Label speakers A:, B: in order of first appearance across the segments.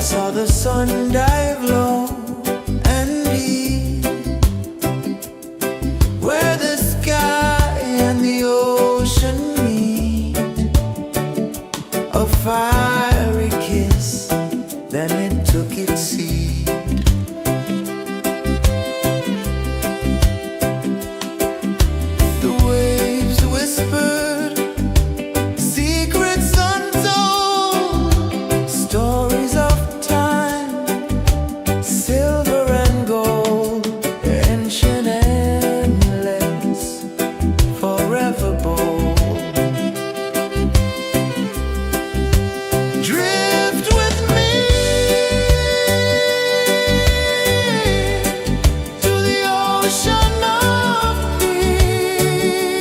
A: saw the sun dive low and deep, where the sky and the ocean meet. A fiery kiss, then it took its seat. The waves whispered secrets untold, stories of time, silver and gold, ancient, endless, forever bold. Drift with me to the ocean of peace.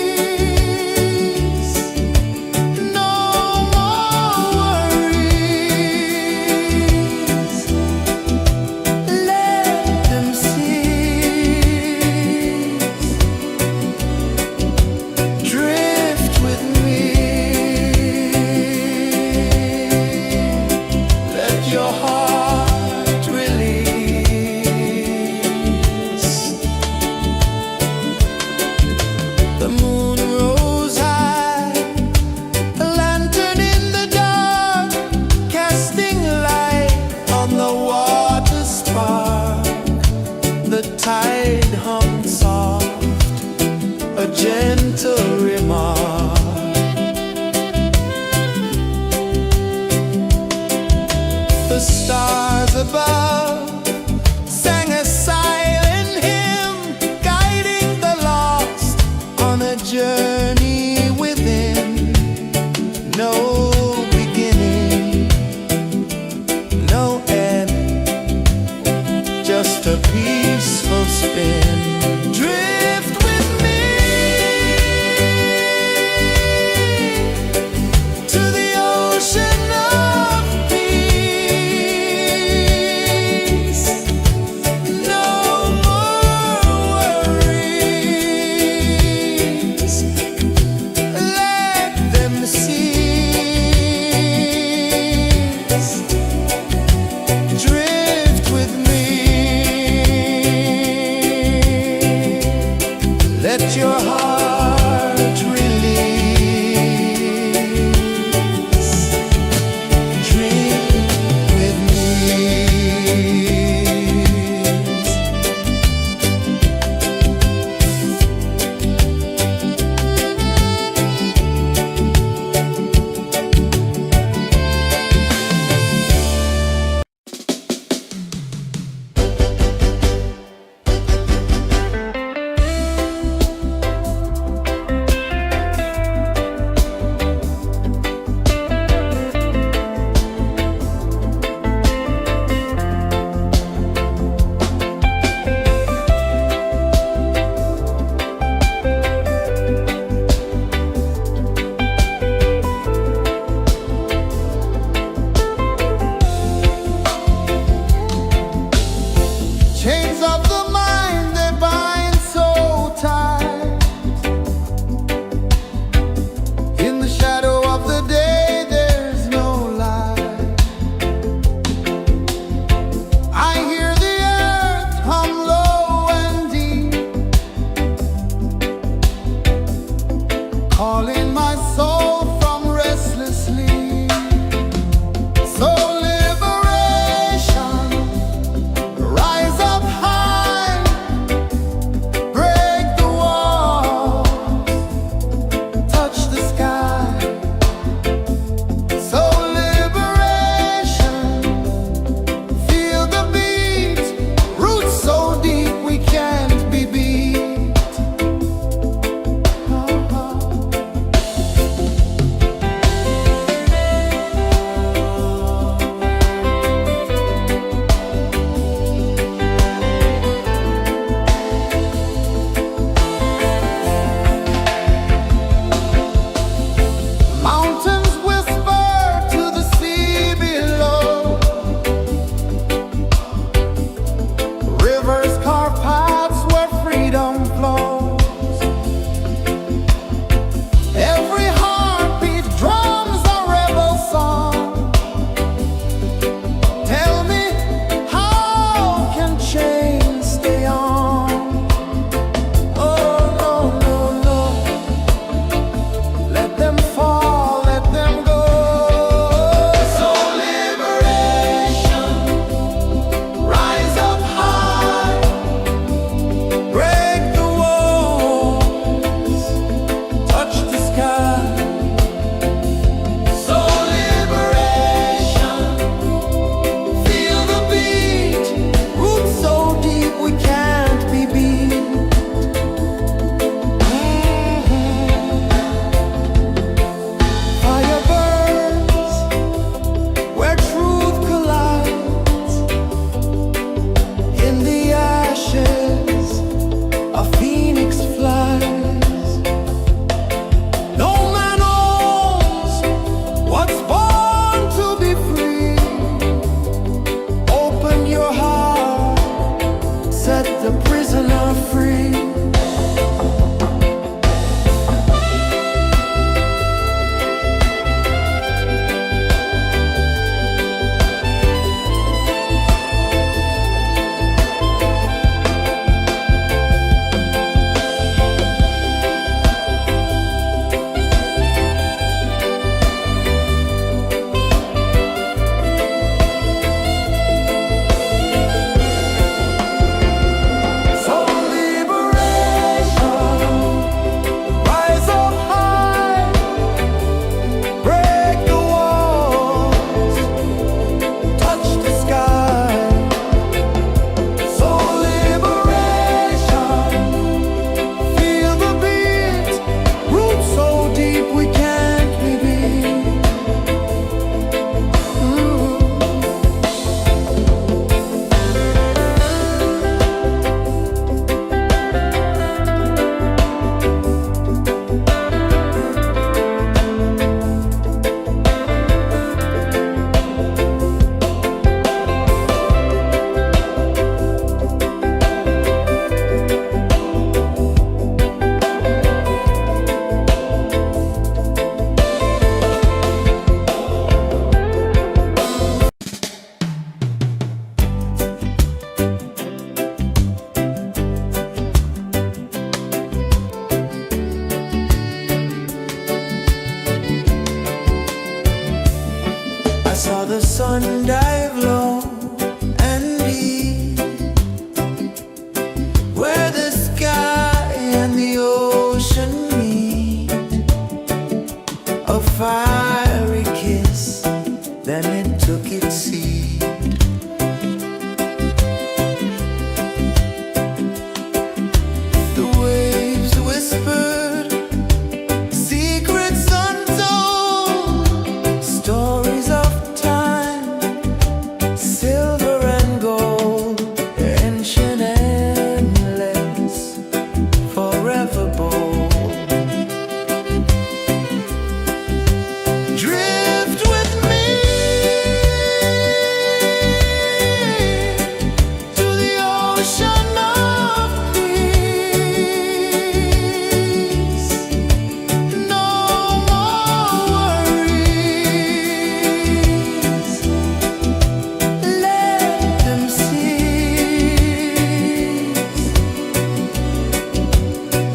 A: No more worries, let them cease. Drift with me, let your heart release. The moon rose high, a lantern in the dark, casting light on the water spark. The tide hummed soft, a gentle remark. The stars above sang a silent hymn, guiding the lost on a journey within. No beginning, no end, just a peaceful spin. Drift with me to the ocean of peace. No more worries, let them cease. Drift with me. are free. I saw the sun dive low and deep, where the sky and the ocean meet. A fiery kiss, then it took its seat. The waves whispered secrets untold, stories of silver and gold, ancient, endless, forever bold. Drift with me to the ocean of peace. No more worries.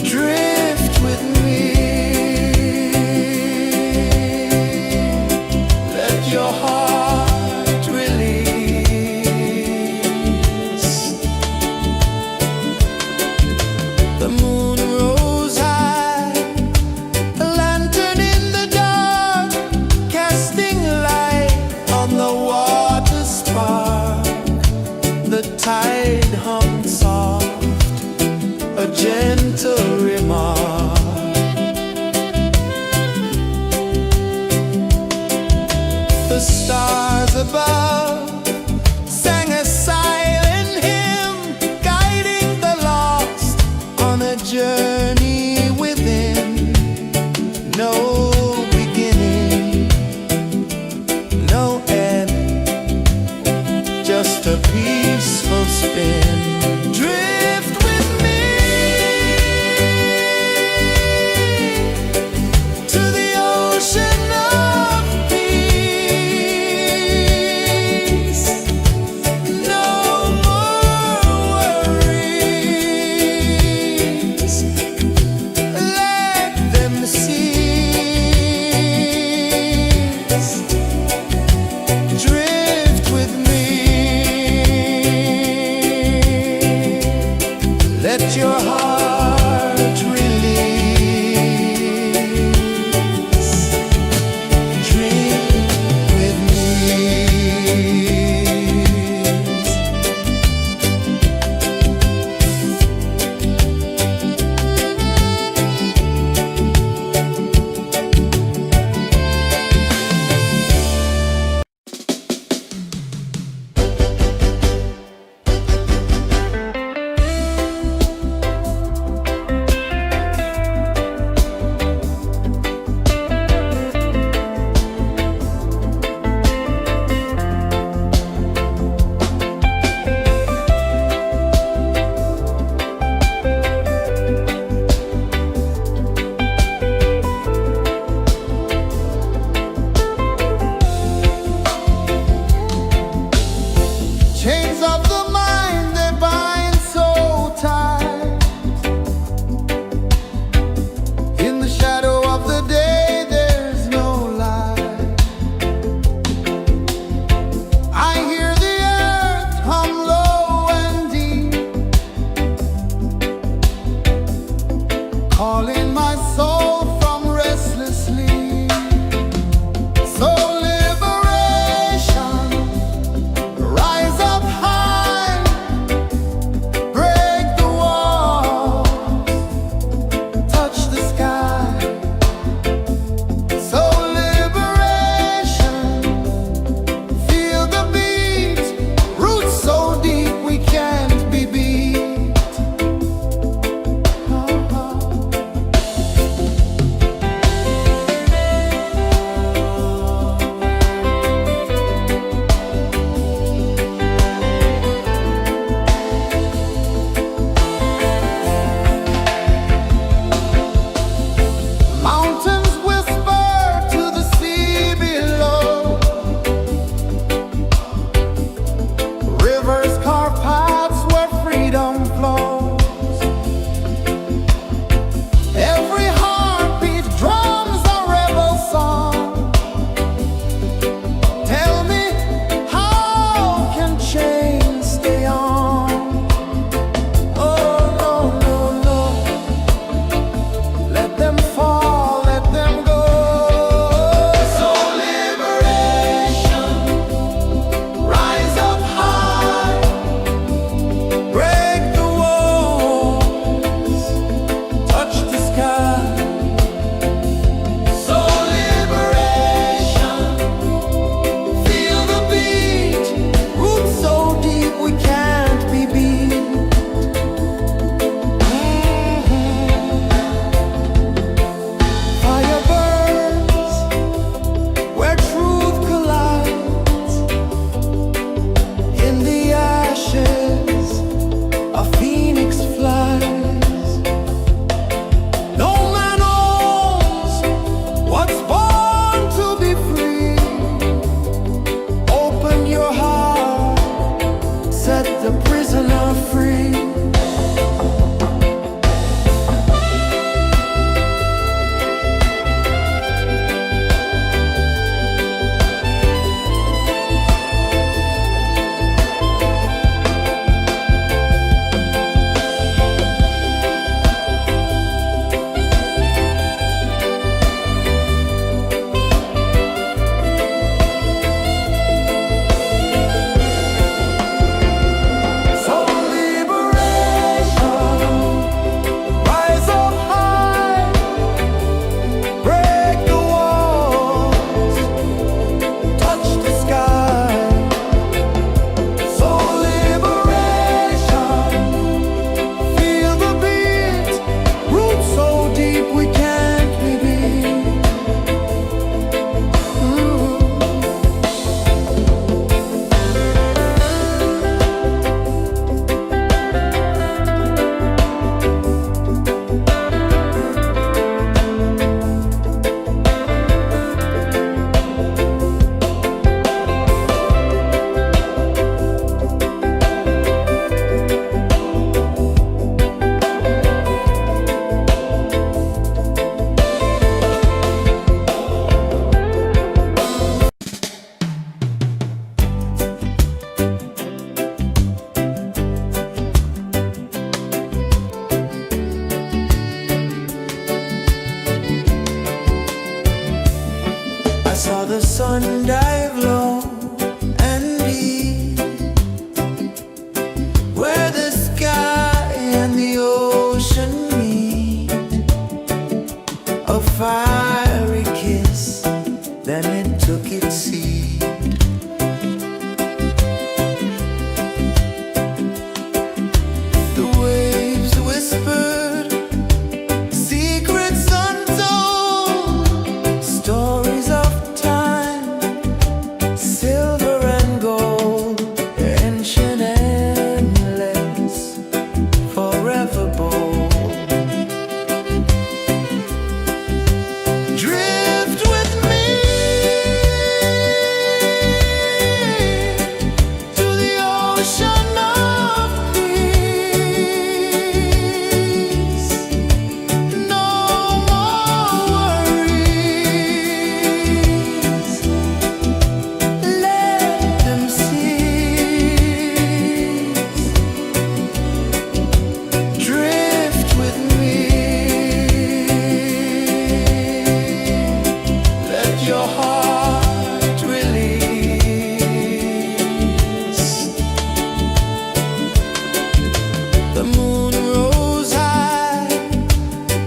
A: Drift with me. Let your heart release. The moon rose high, a lantern in the dark, casting light on the water spark. The tide hummed soft, a gentle remark. The stars above sang a silent hymn, guiding the lost on a journey within. No beginning, no end, just a peaceful spin. Drift with me to the ocean of peace. No more worries. Let them cease. Drift with me. Chains of the mind, they bind so tight. In the shadow of the day, there's no light. I hear the earth hum low and deep, calling my soul from restless sleep. So liberation, rise up high, break the walls, touch the sky. So liberation, feel the beat, roots so deep we can't be beat. Mountains whisper to the sea below, rivers carve paths where freedom flows. Every heartbeat drums a rebel song. Tell me, how can chains stay on? Oh no, no, no. Let them fall, let them go. So liberation, rise up high, ocean of peace. No more worries. Let them cease. Drift with me. Let your heart release. The moon rose high,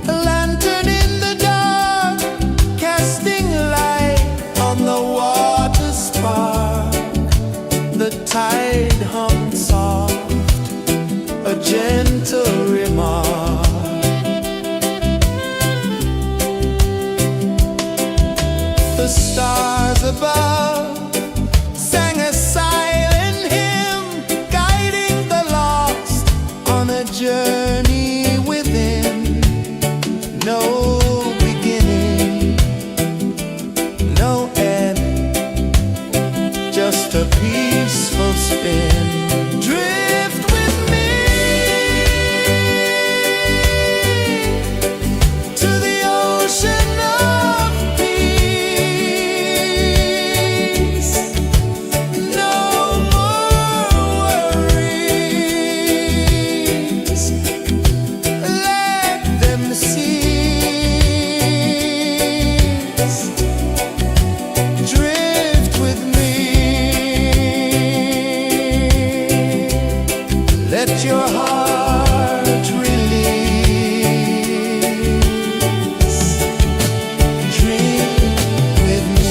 A: a lantern in the dark, casting light on the water spark. The tide hummed soft, a gentle remark. The stars above sang a silent hymn, guiding the lost on a journey within. No beginning, no end, just a peaceful spin. Drift with me to the ocean of peace. No more worries. Let them cease. Drift with me. Let your heart release. Dream with me.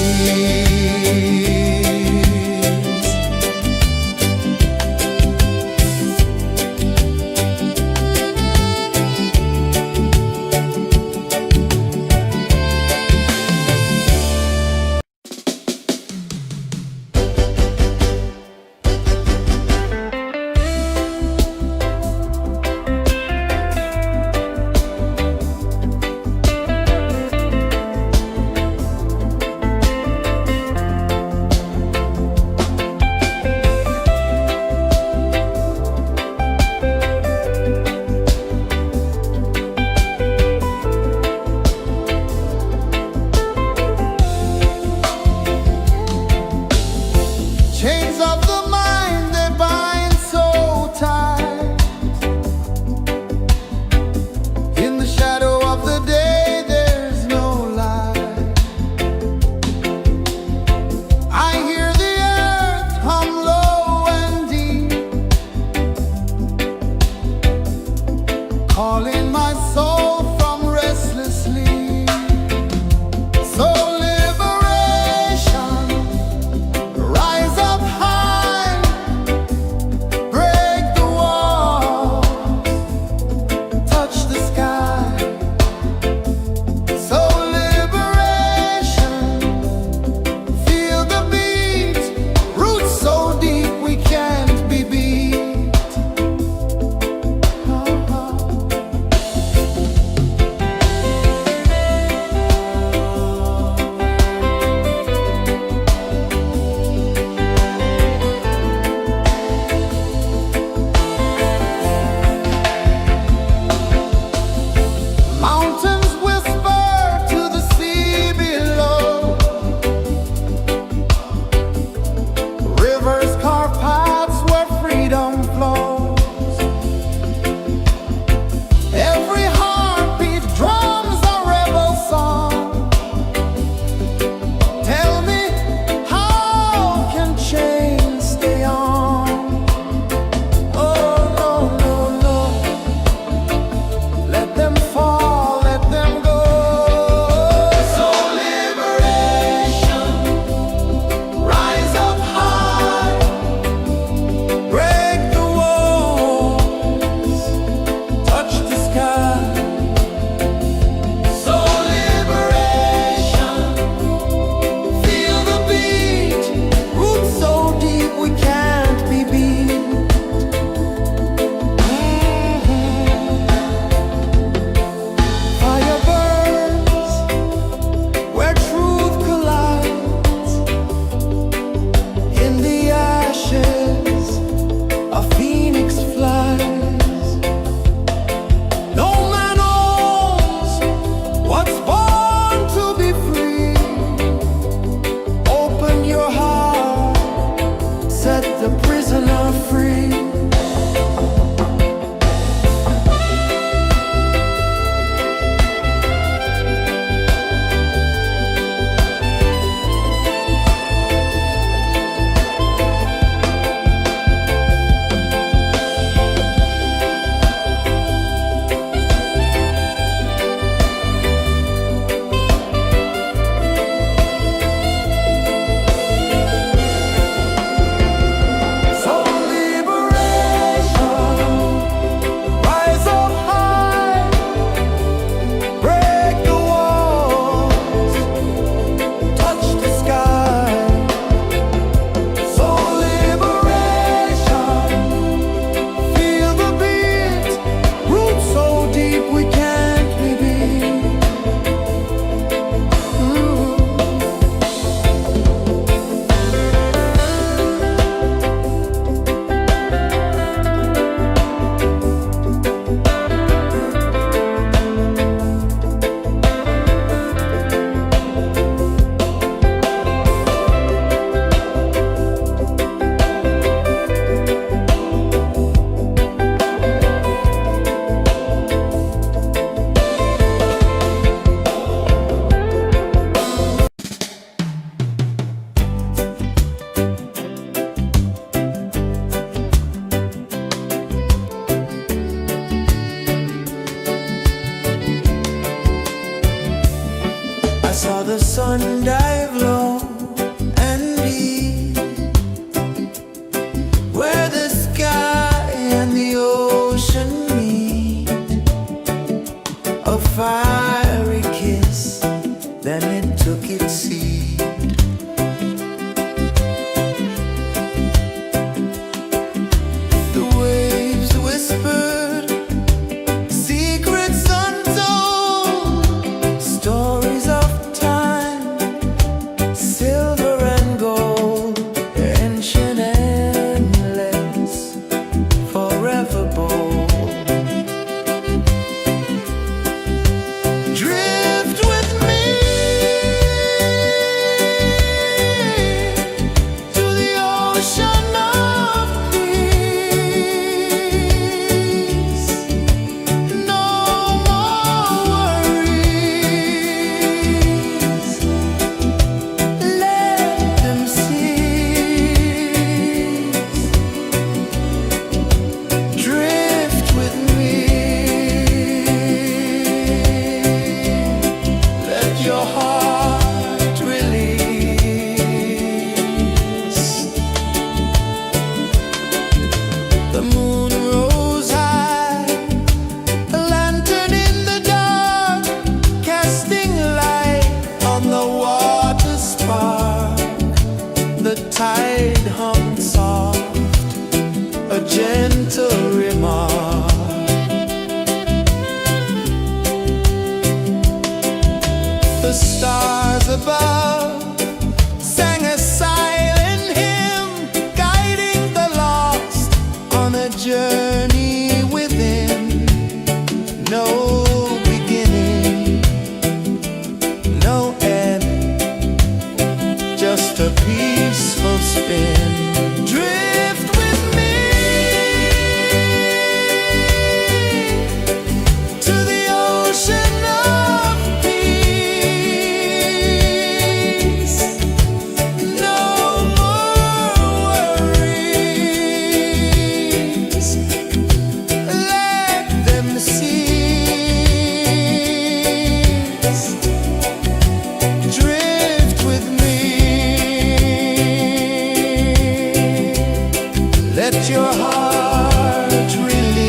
A: The moon rose high, a lantern in the dark, casting light on the water spark. The tide hung soft, a gentle remark. The stars above sang a silent hymn, guiding the lost on a journey within. No beginning, no end, just a peaceful spin. Drift with me to the ocean of peace. No more worries, let them cease. Drift with me, let your heart release.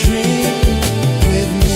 A: Dream with me.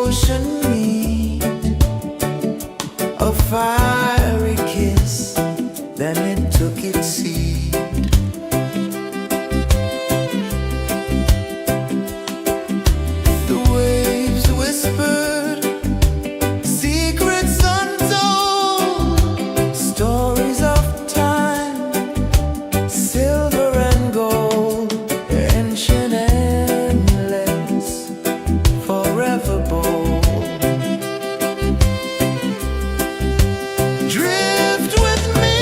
A: ocean meet, a fiery kiss, then it took its seat. The waves whispered secrets untold, stories of time, silver and gold, ancient, endless, forever bold. Drift with me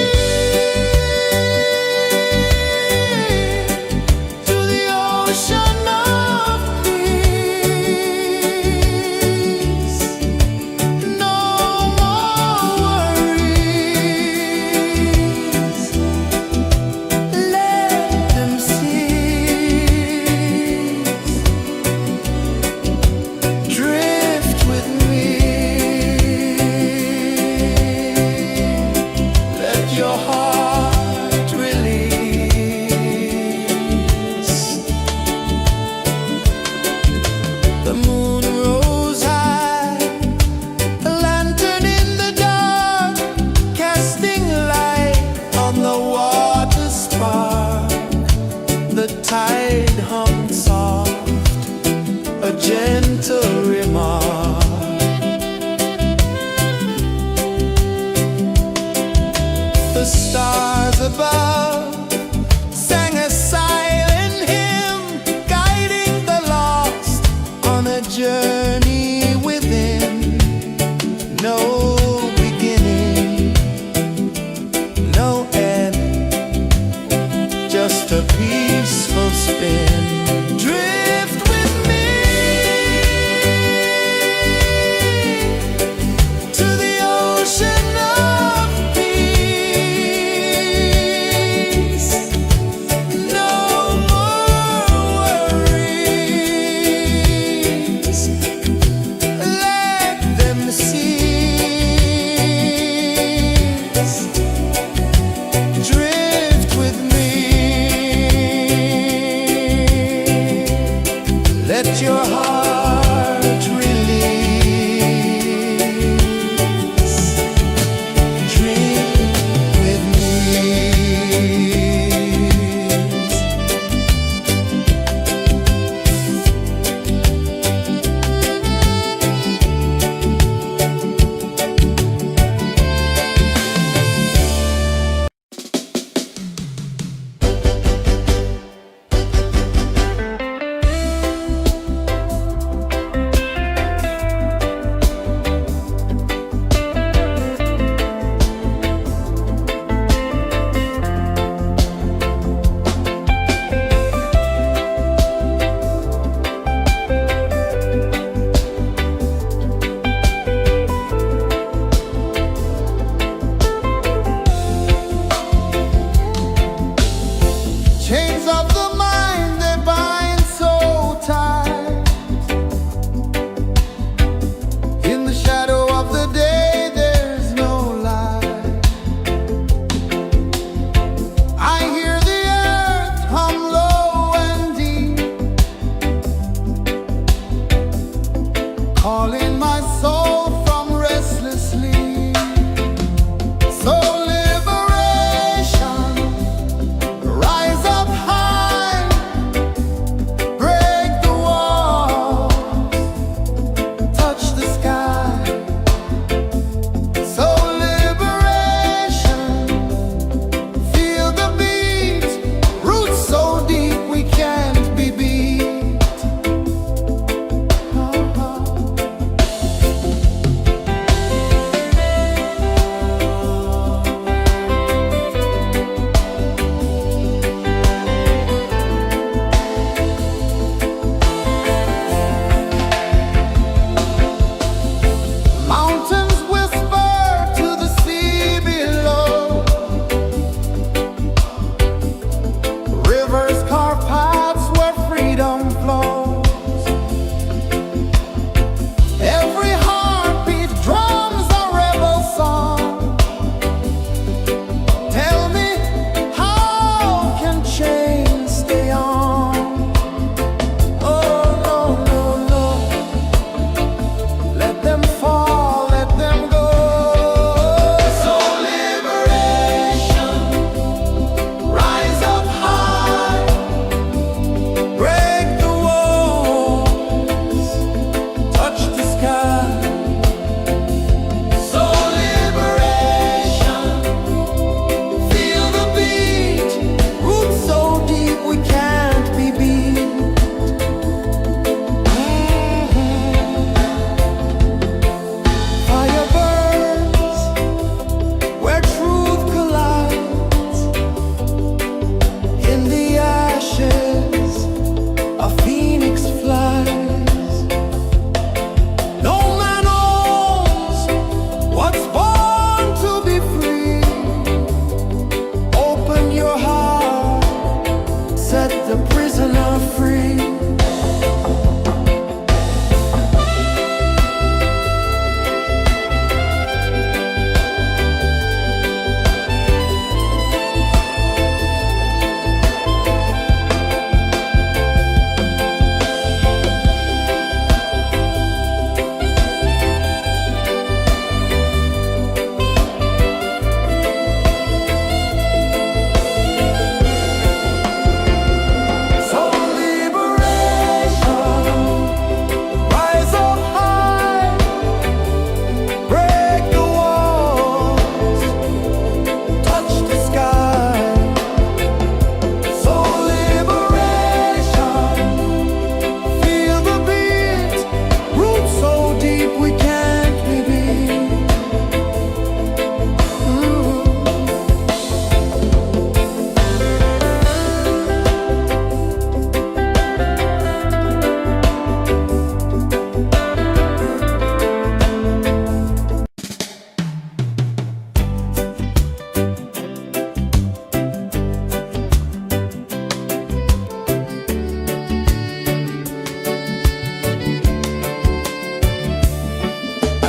A: to the ocean of peace. No more worries, let them cease. Drift with me, let your heart release. The moon rose high, a lantern in the dark, casting light on the water spark. The tide hummed soft, a gentle remark. The stars above sang a silent hymn, guiding the lost on a journey within. No beginning, no end, just a peaceful spin. Drift with me to the ocean of peace. No more worries, let them cease. Drift with me, let your heart release. Drift with me. Chains of the mind, they bind so tight. In the shadow of the day, there's no light. I hear the earth hum low and deep, calling my soul from restless sleep. So liberation, rise up high, break the walls, touch the sky. So liberation, feel the beat, roots so deep we can't be beat.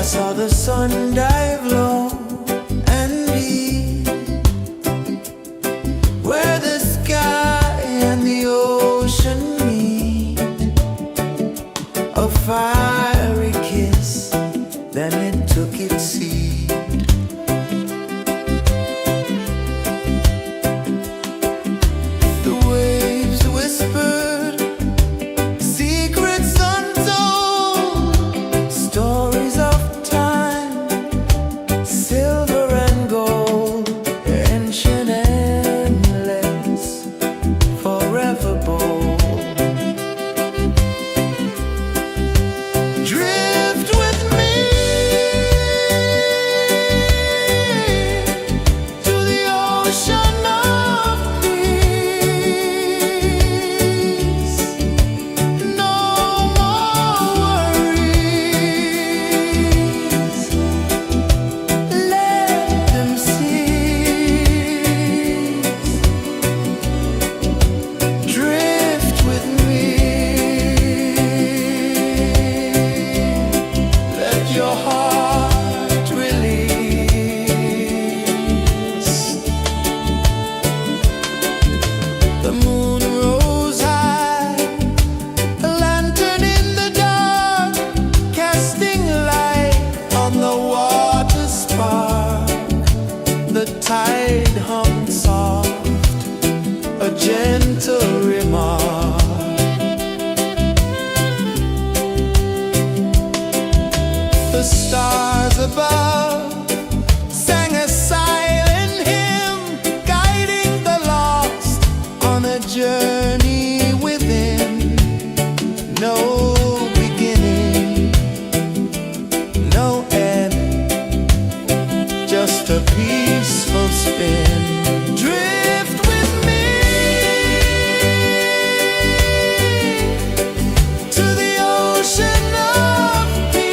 B: saw the sun dive low and deep, where the sky and the ocean meet. A fiery kiss, then it took its seat. The waves whispered secrets untold, stories of time, silver and gold, ancient, endless, forever bold. Drift with me to the ocean of peace. No more worries, let them cease. Drift with me, let your heart release. The moon rose high, a lantern in the dark, casting light on the water spark. The tide hummed soft, a gentle remark. The stars above sang a silent hymn, guiding the lost on a journey within. No beginning, no end, just a peaceful spin. Drift with me to the ocean of peace.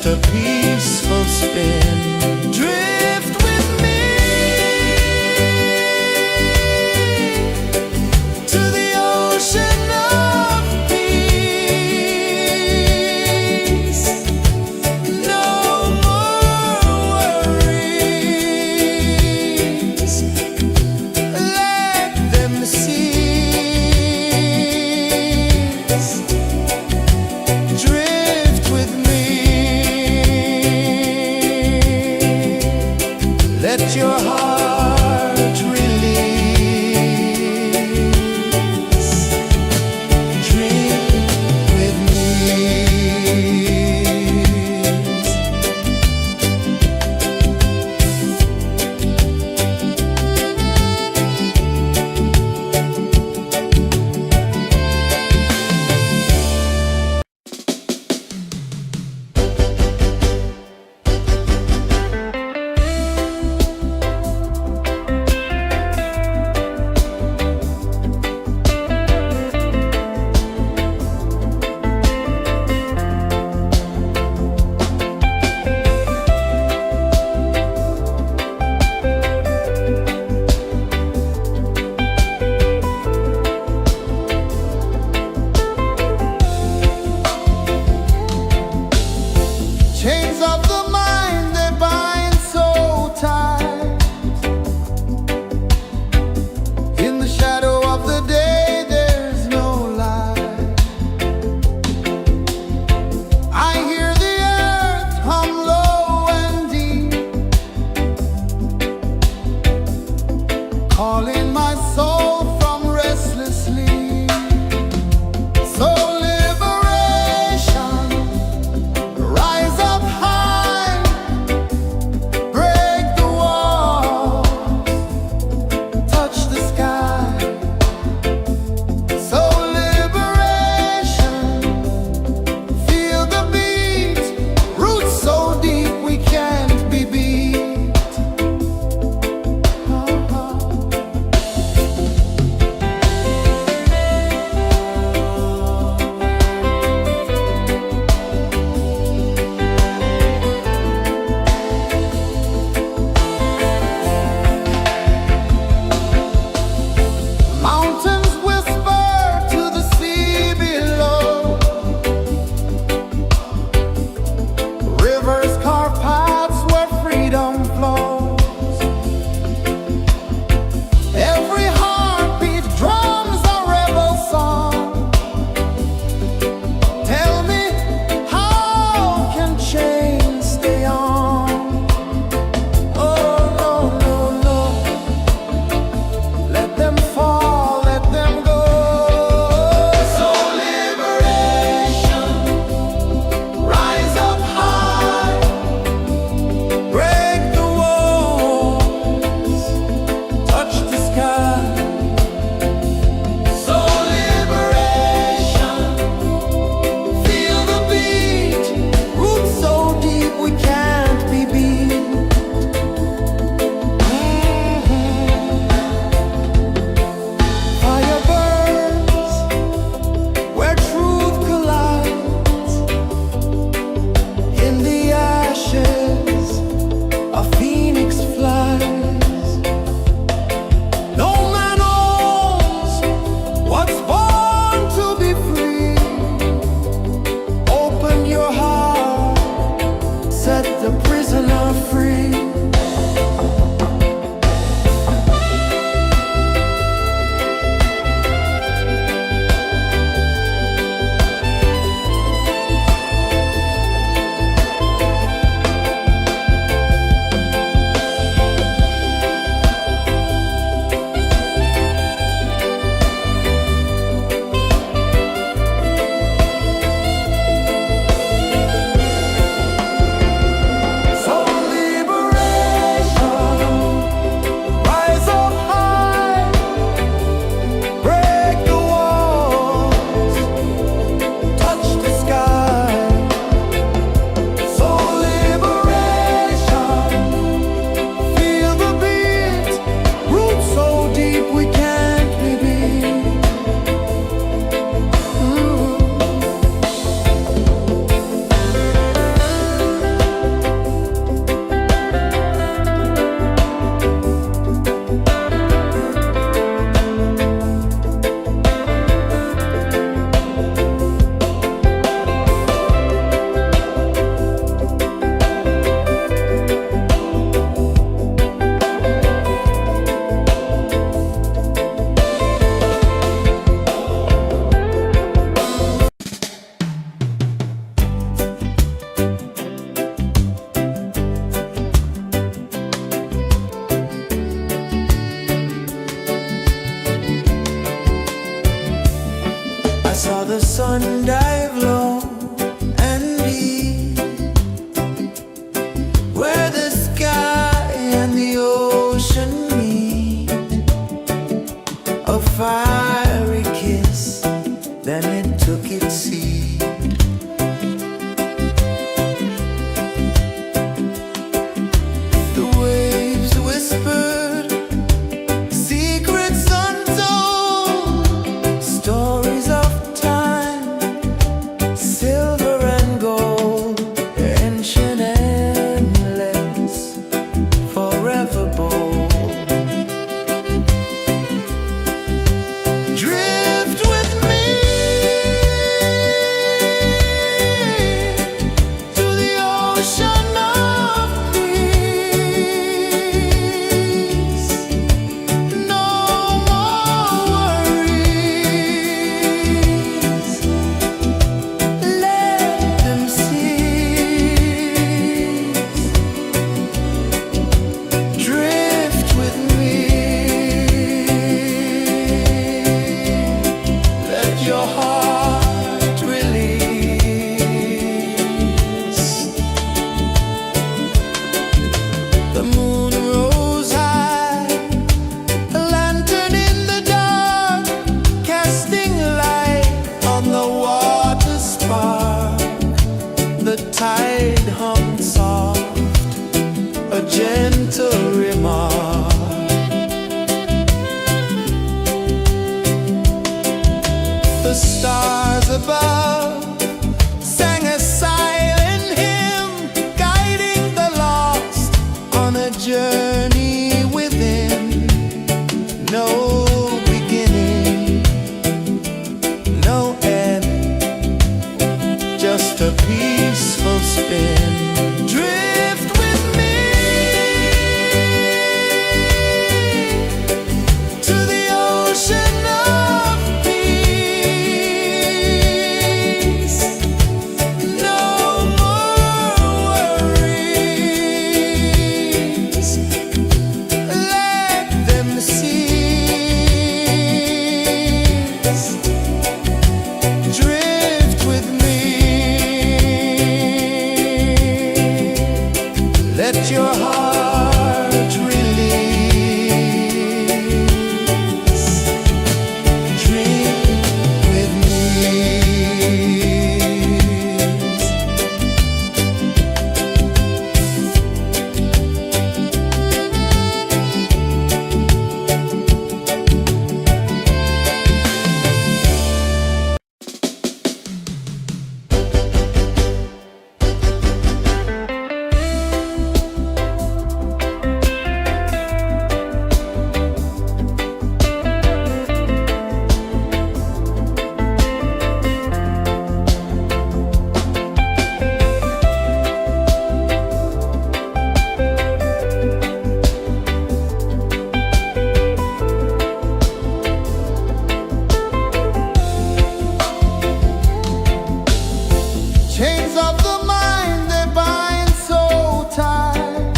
B: a peaceful spin. Drift with me to the ocean of peace. No more worries, let them cease. Drift with me, let your heart release. Drift with me.
A: Chains of the mind, they bind so tight. In the shadow of the day, there's no light. I hear the earth hum low and deep, calling my soul from restless sleep. So liberation, rise up high.
B: tide hung soft, a gentle remark. The stars above sang a silent hymn, guiding the lost on a journey within. No beginning, no end, just a peaceful spin. Drift with me to the ocean of peace. No more worries, let them cease. Drift with me, let your heart release. Dream with me.
A: Chains of the mind, they bind so tight.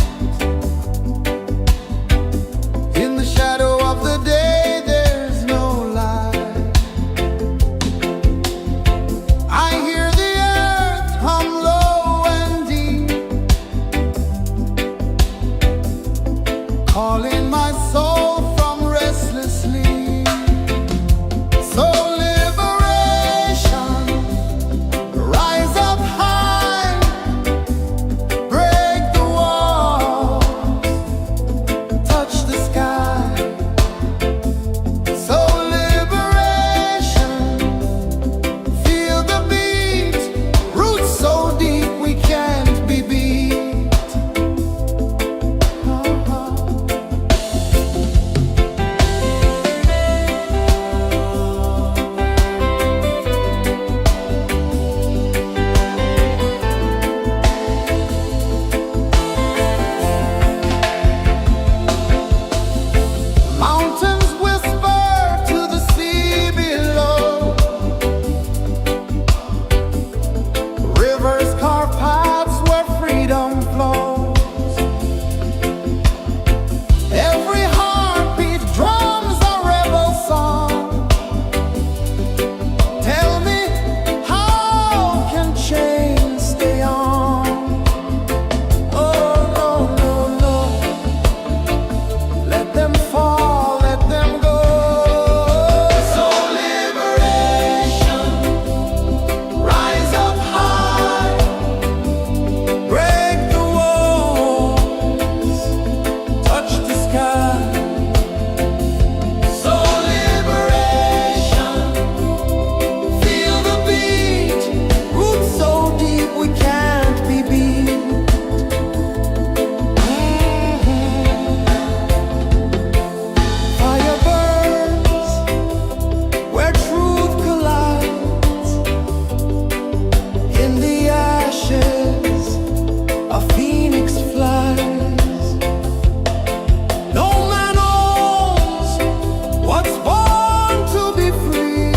A: In the shadow of the day, there's no light. I hear the earth hum low and deep, calling my soul from restless sleep. So liberation, rise up high, break the walls, touch the sky. So liberation, feel the beat, roots so deep we can't be beat. Mountains whisper to the sea below, rivers carve paths where freedom flows. Every heartbeat drums a rebel song. Tell me, how can chains stay on? Oh no, no, no, let them fall, let them go. So liberation, rise up high, break the walls, touch the sky. So liberation, feel the beat, roots so deep we can't be beat. Fire burns where truth collides. In the ashes, a phoenix flies. No man owns what's born to be free.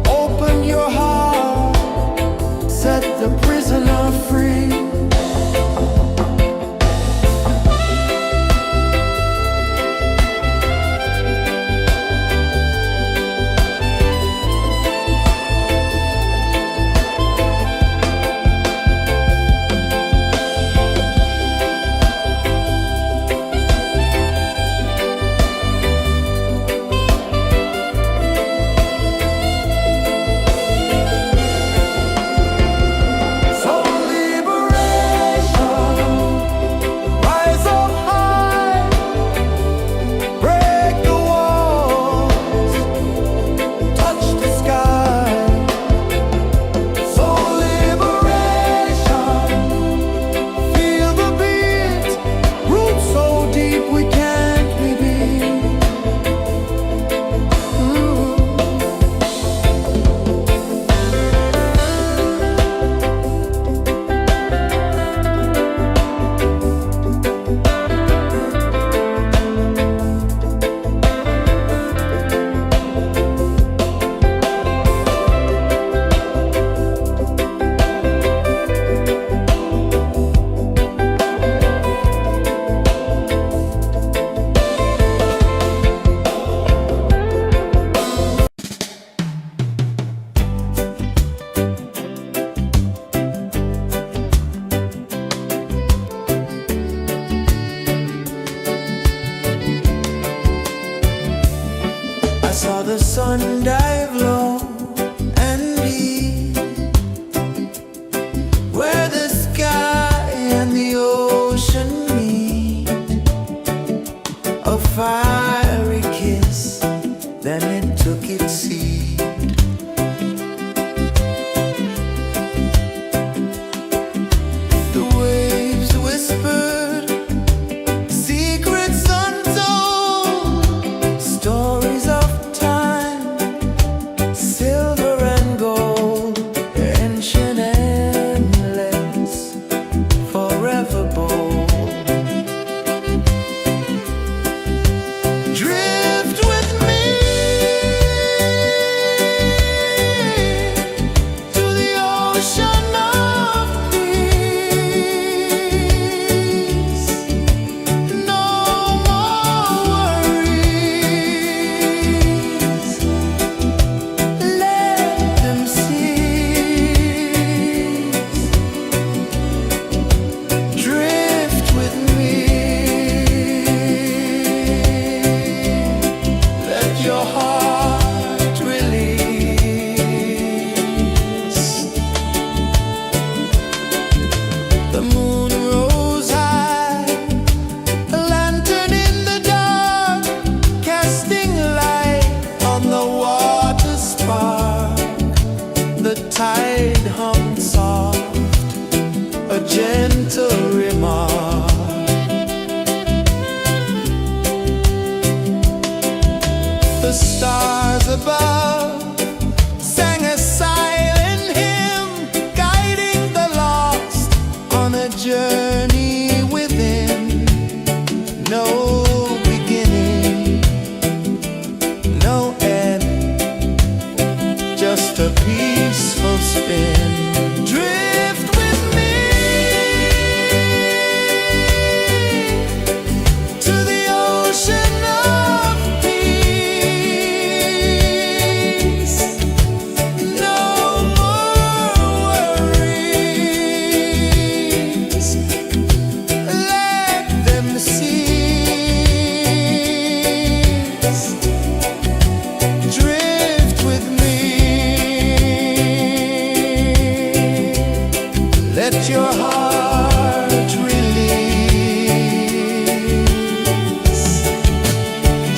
A: Open your heart, set the prisoner free.
B: where the sky and the ocean meet. A fiery kiss, then it took its seat. The waves whispered secrets untold, stories of time, silver and gold, ancient, endless, forever bold. Drift with me to the ocean of peace. No more worries, let them cease. Drift with me, let your heart release. The moon rose high, a lantern in the dark, casting light on the water spark. The tide hummed soft, a gentle remark. The stars above sang a silent hymn, guiding the lost on a journey within. No beginning, no end, just a peaceful spin. Drift with me to the ocean of peace. No more worries, let them cease. Drift with me, let your heart release.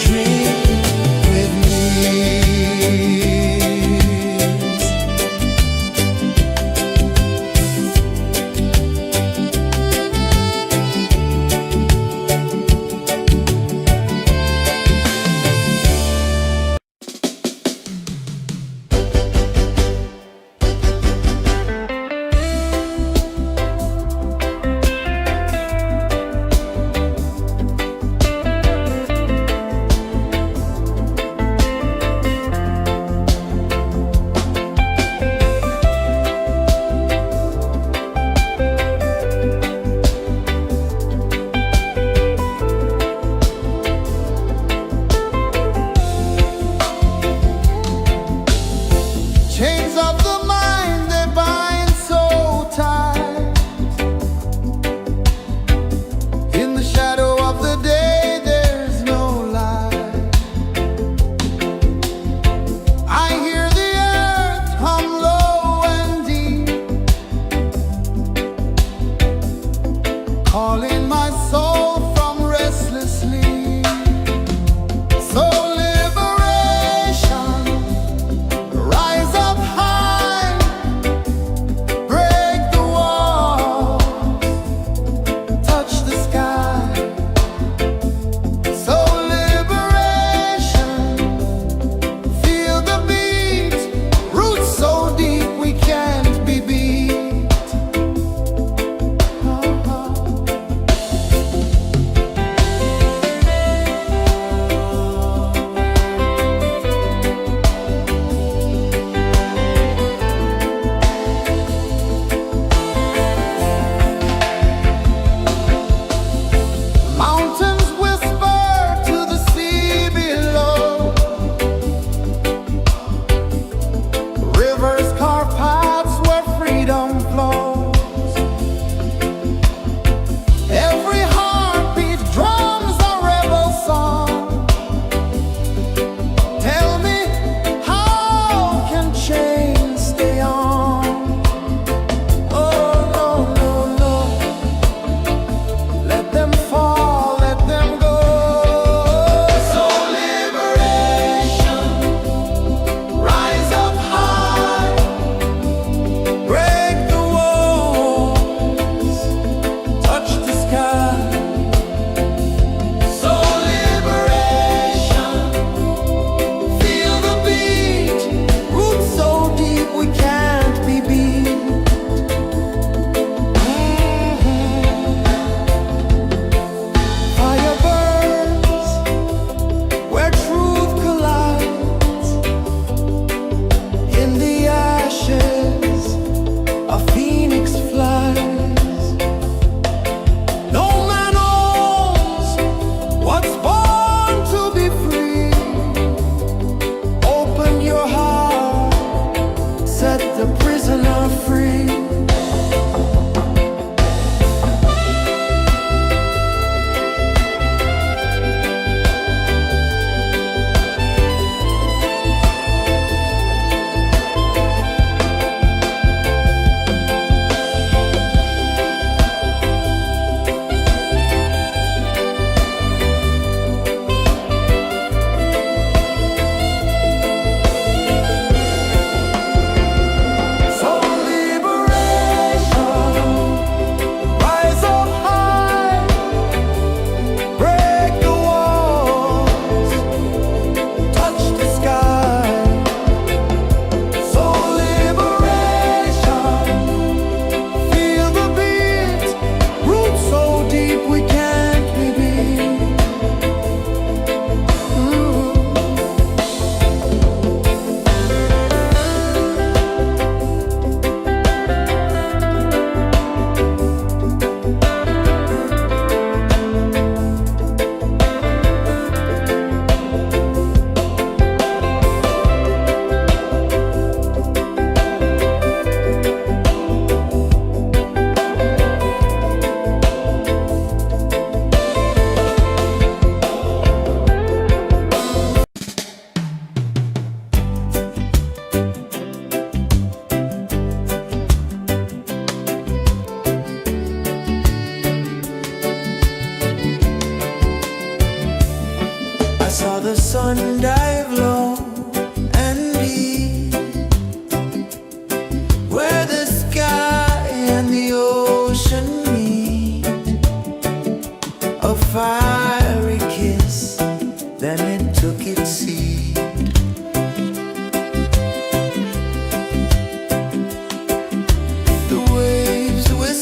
B: Dream with me.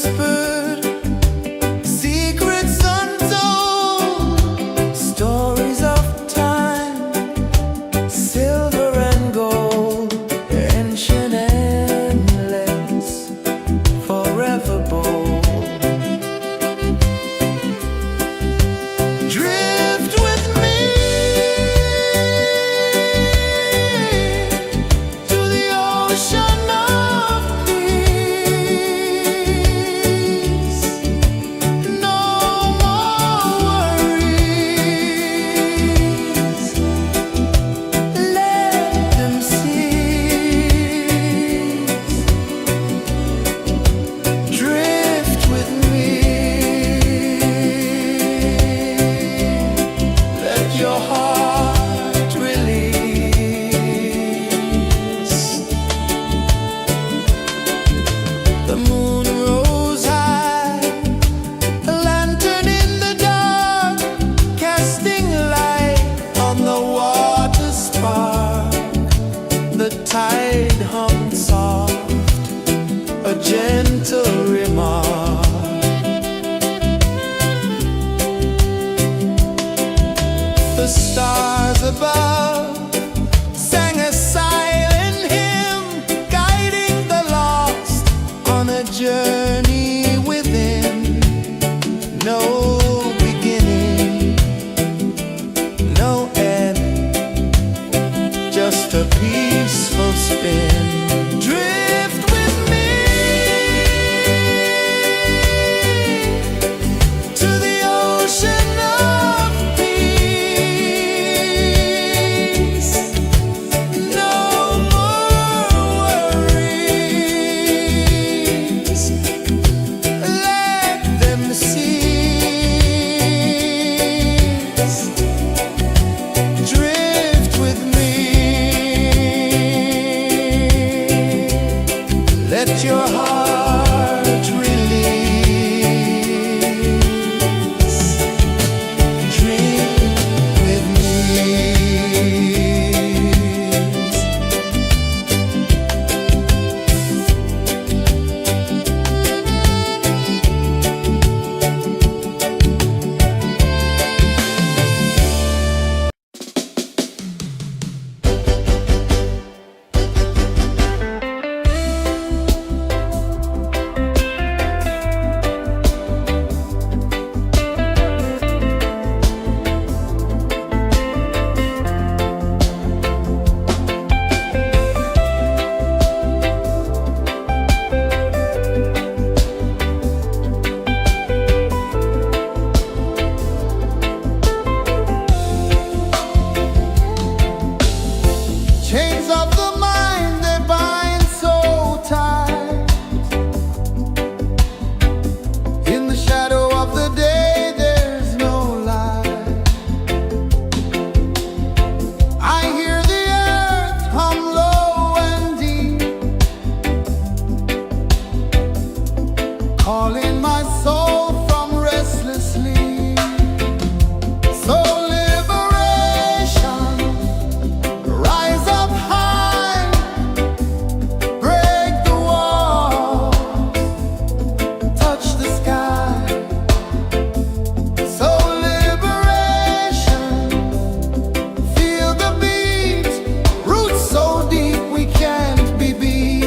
B: whispered, secrets untold, stories of time, silver and gold, ancient, endless, forever bold. Drift with me to the ocean of peace. No more worries. Let them cease. Drift with me. Let your heart release. The moon rose high, a lantern in the dark, casting light on the water spark. The tide hummed soft, a gentle remark. The stars above sang a silent hymn, guiding the lost on a journey within. No beginning, no end, just a peaceful spin. Drift with me to the ocean of peace. No more worries. Let them cease. Drift with me. Let your heart release. Dream with me.
A: Chains of the mind, they bind so tight. In the shadow of the day, there's no light. I hear the earth hum low and deep, calling my soul from restless sleep. So liberation, rise up high, break the walls, touch the sky. So liberation, feel the beat, roots so deep we can't be beat.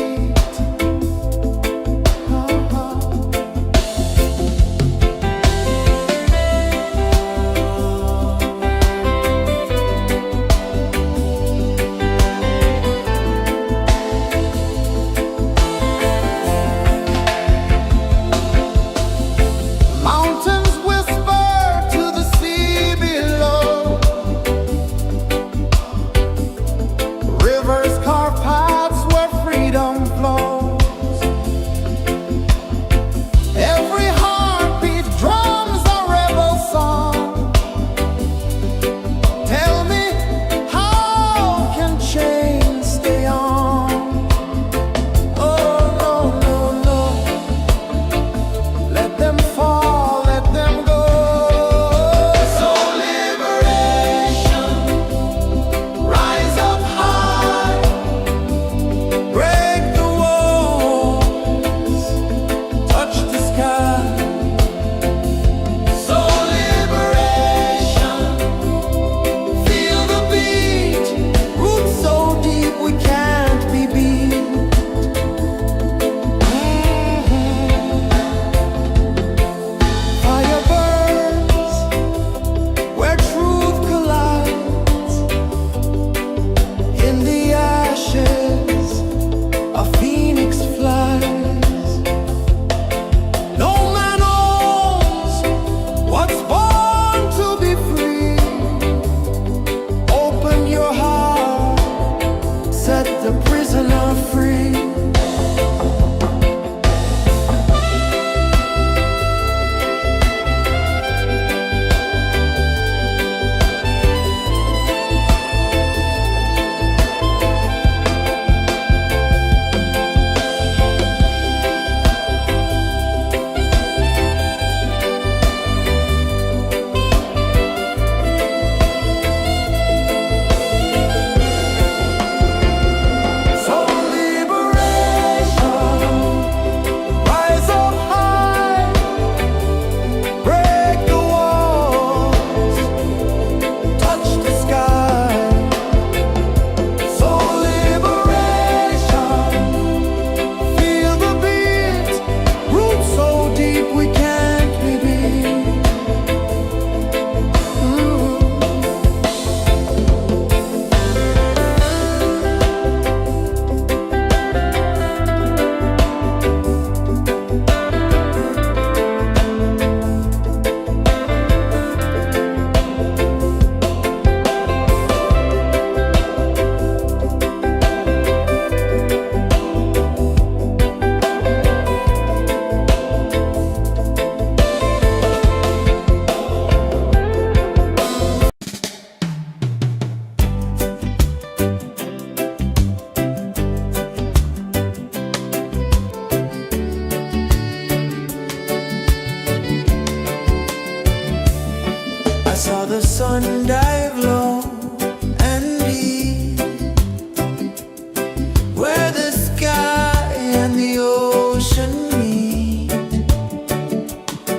B: sun dive low and deep, where the sky and the ocean meet.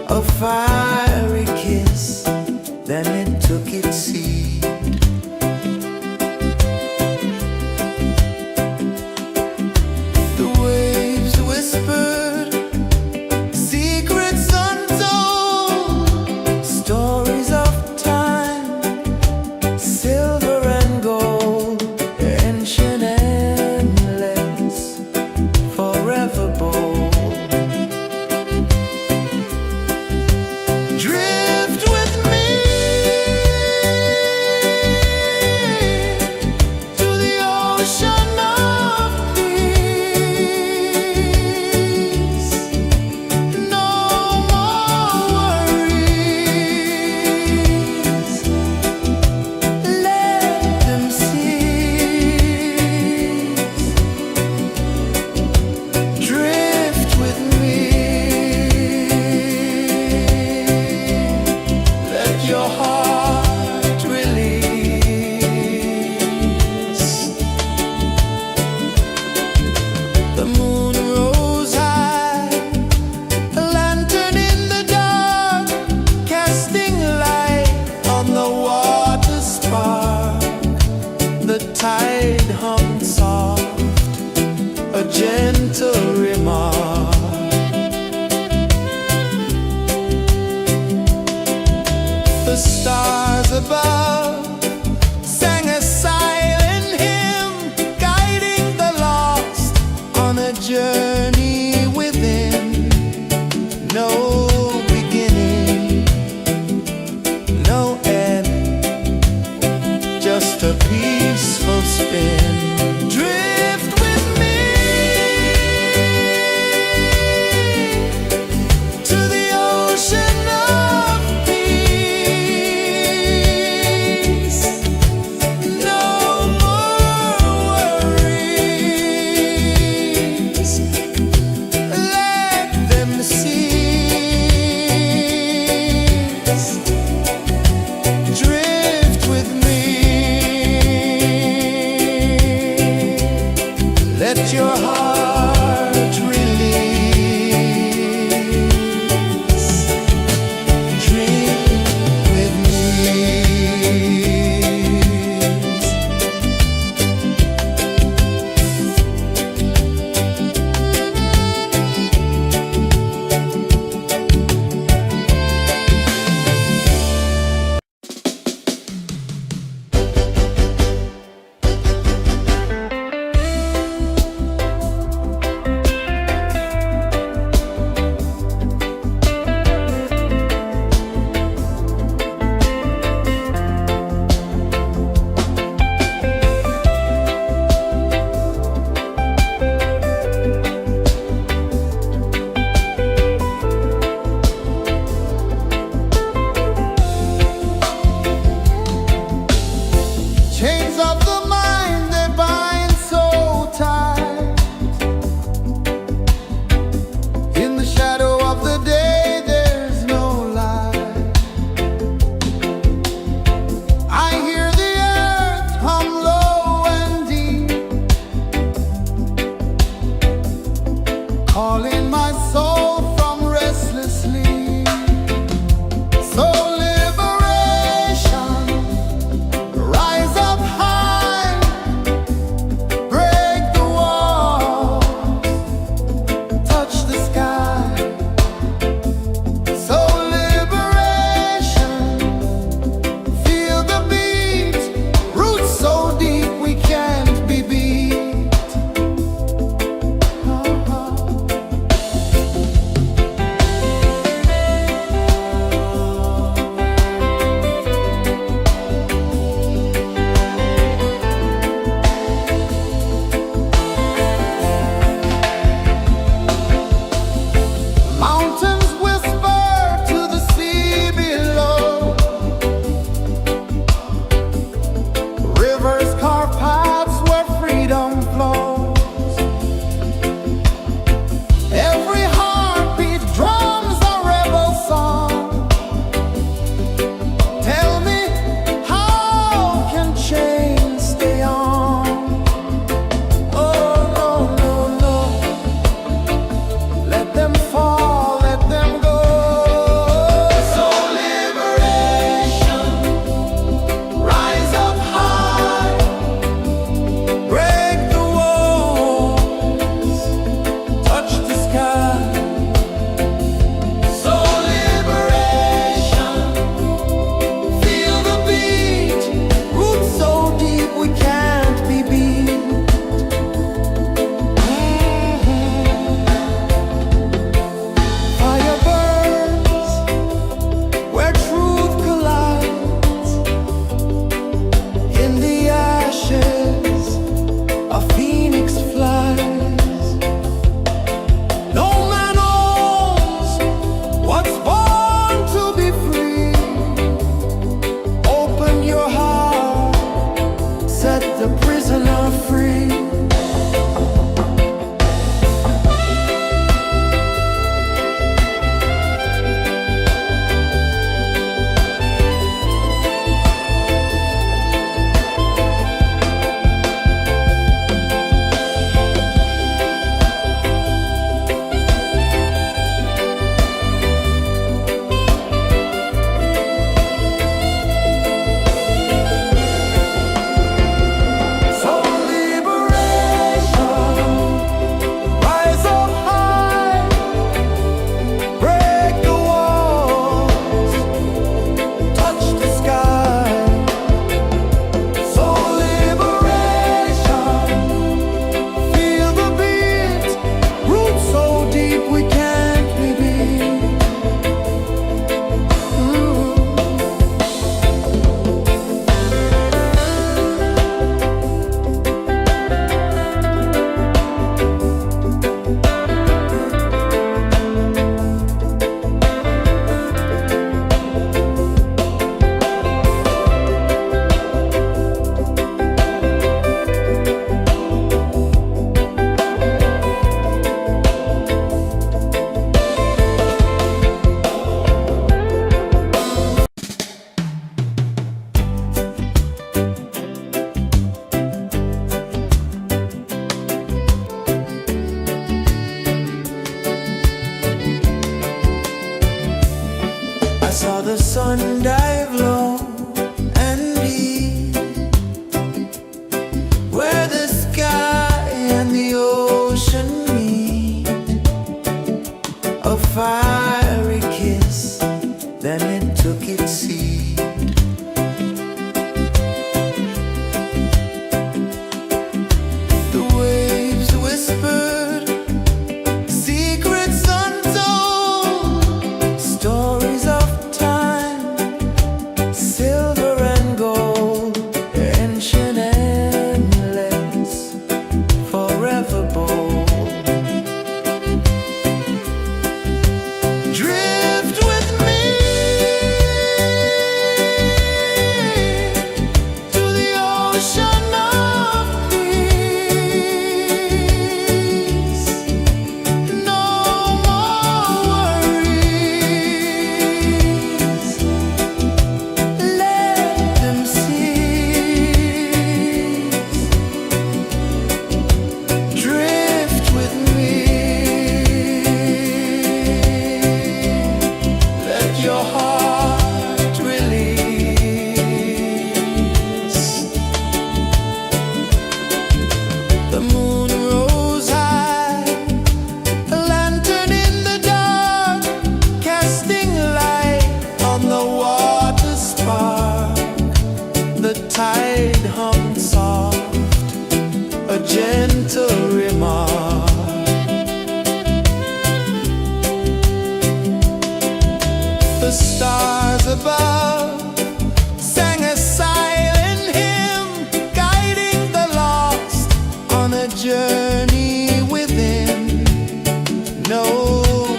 B: A fiery kiss, then it took its seat. The waves whispered secrets untold, stories of time sun dive low and deep, where the sky and the ocean meet. A fiery kiss, then it took its seed. The waves whispered secrets untold, stories of time, silver and gold, ancient, endless, forever bold. Drift with me to the ocean of peace. No more worries, let them cease. Drift with me, let your heart release. The moon rose high, a lantern in the dark, casting light on the water spark. The tide hummed soft, a gentle remark. The stars above sang a silent hymn, guiding the lost on a journey within. No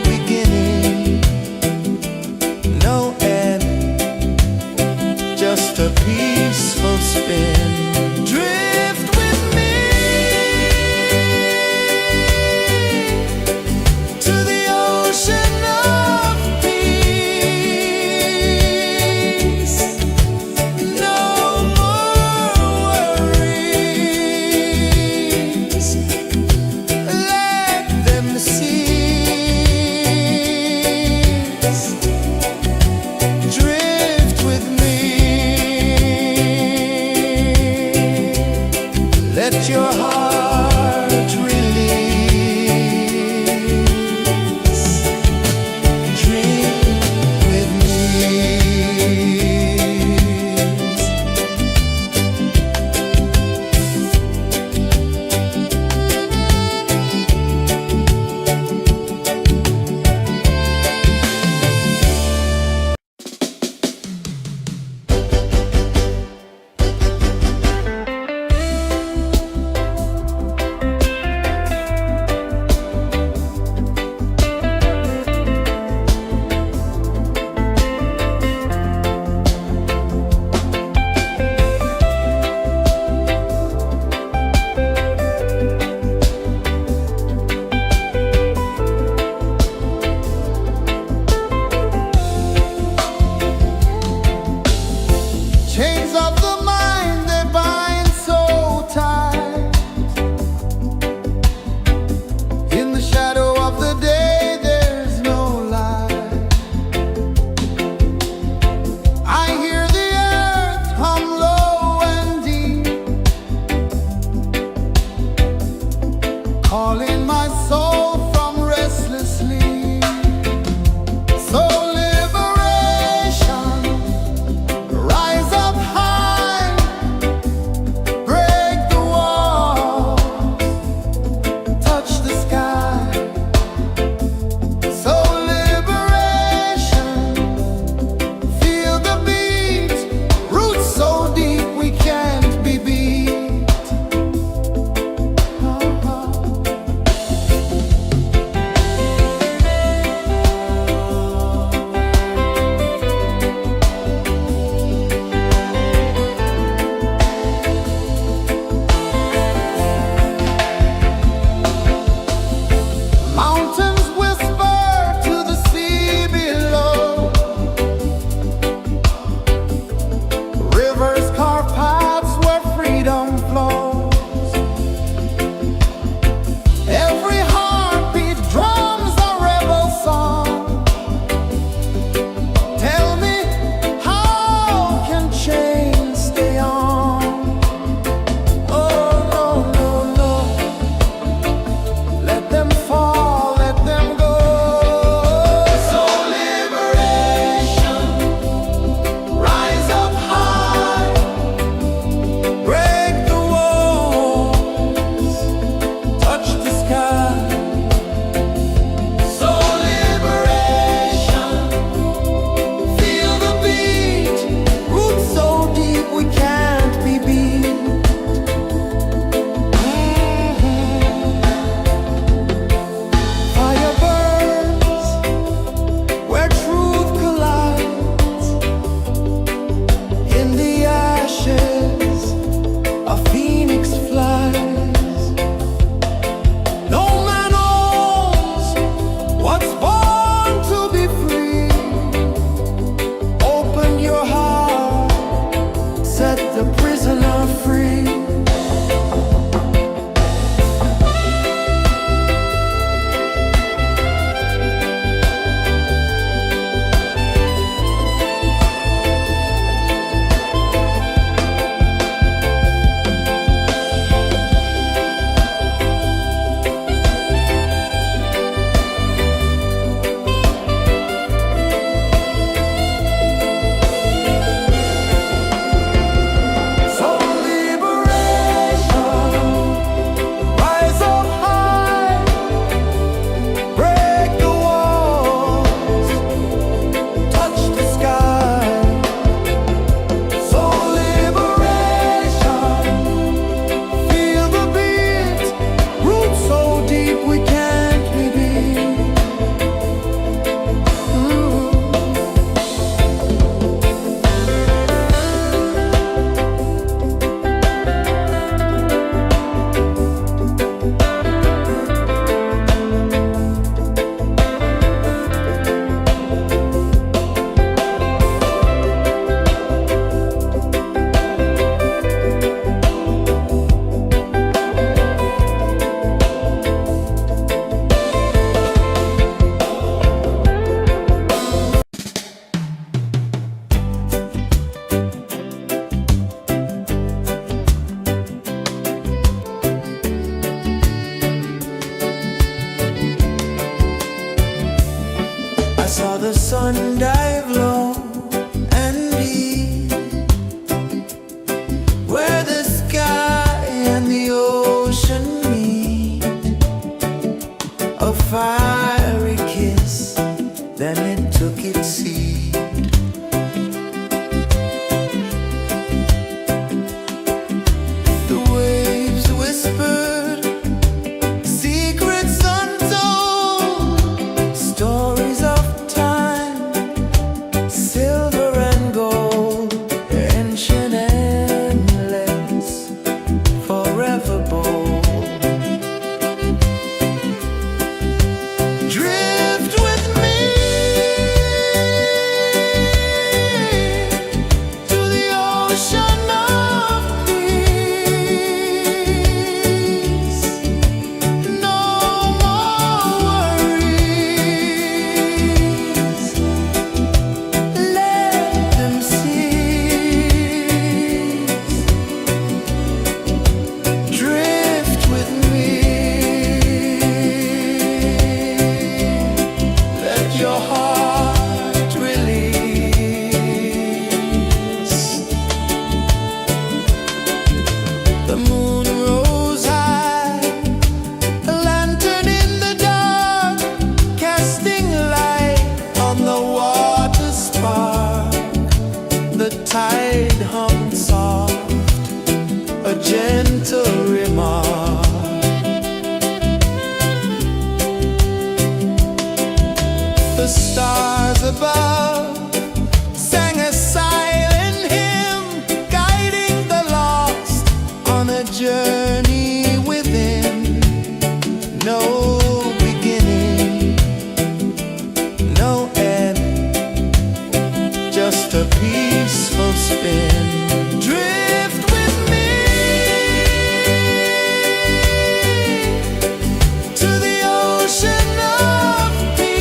B: beginning, no end, just a peaceful spin. Drift with me to the ocean of peace. sun dive low and deep, where the sky and the ocean meet. A fiery kiss, then it took its seat. The waves whispered secrets untold, stories of time, silver and gold, ancient, endless, forever bold. Drift with me to the ocean of peace. No more worries, let them cease. Drift with me, let your heart release. The moon rose high, a lantern in the dark, casting light on the water spark. The tide hummed soft, a gentle remark. The stars above sang a silent hymn, guiding the lost on a journey within. No beginning, no end, just a peaceful spin. Drift with me to the ocean of peace.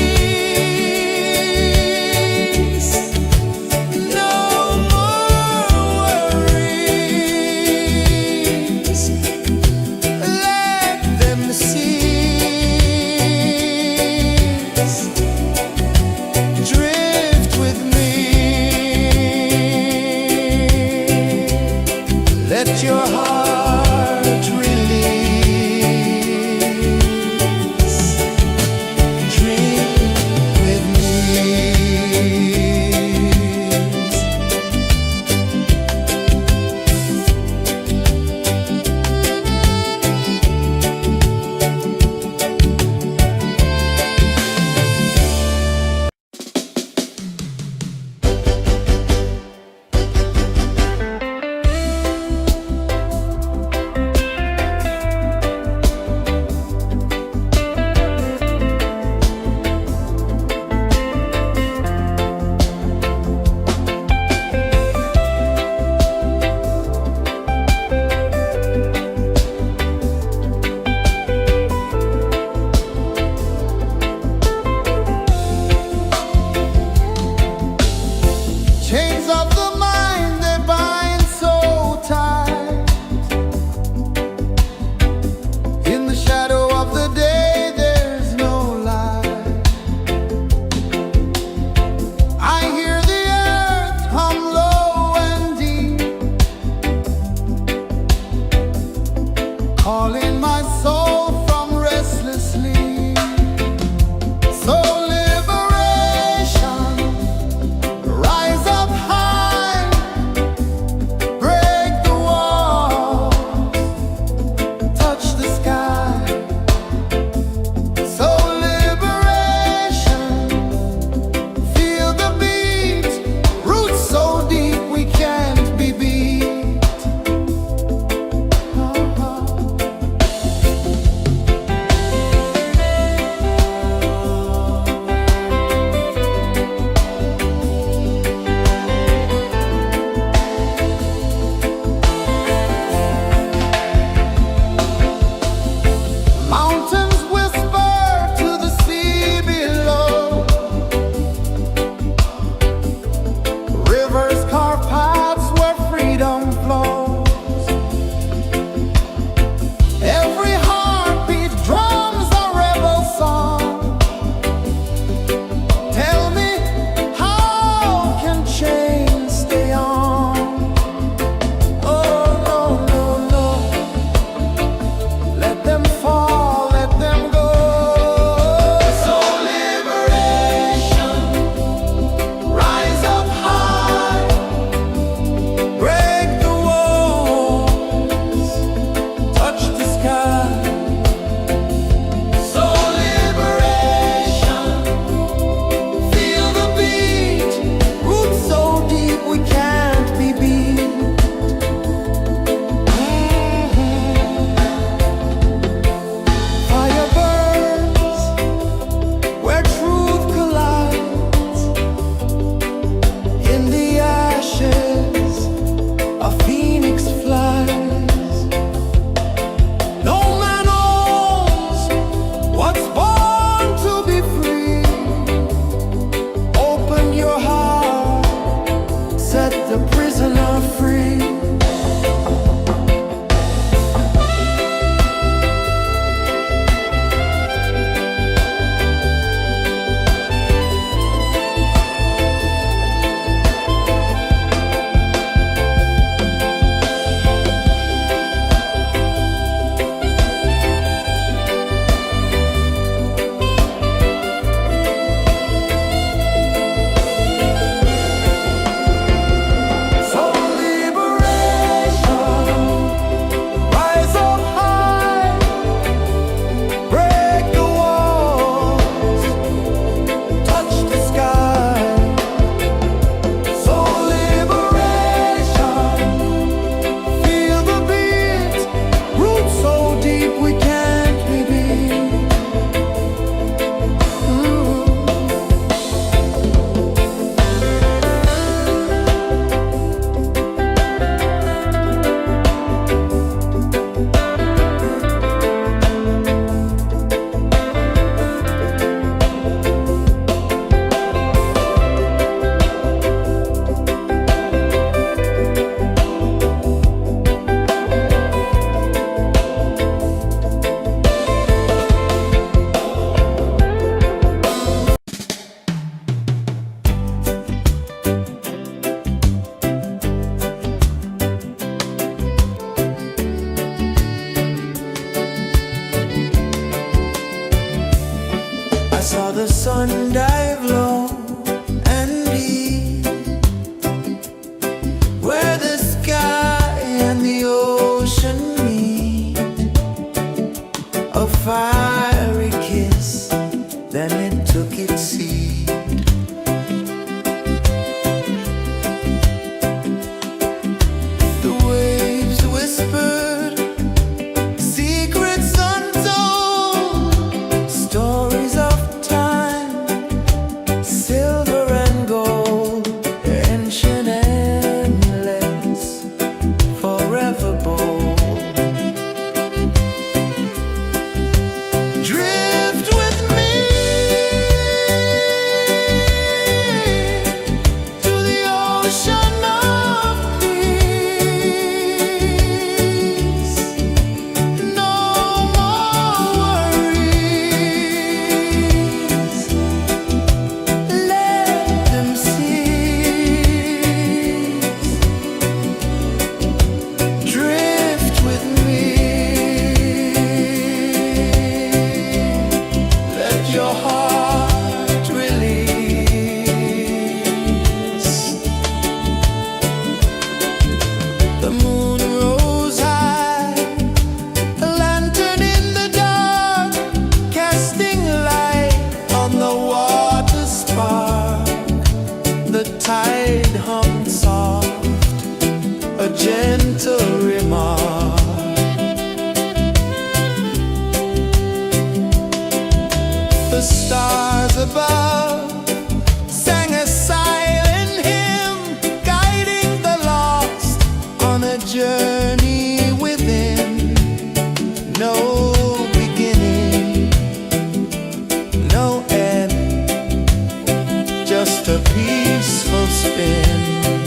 B: just a peaceful spin.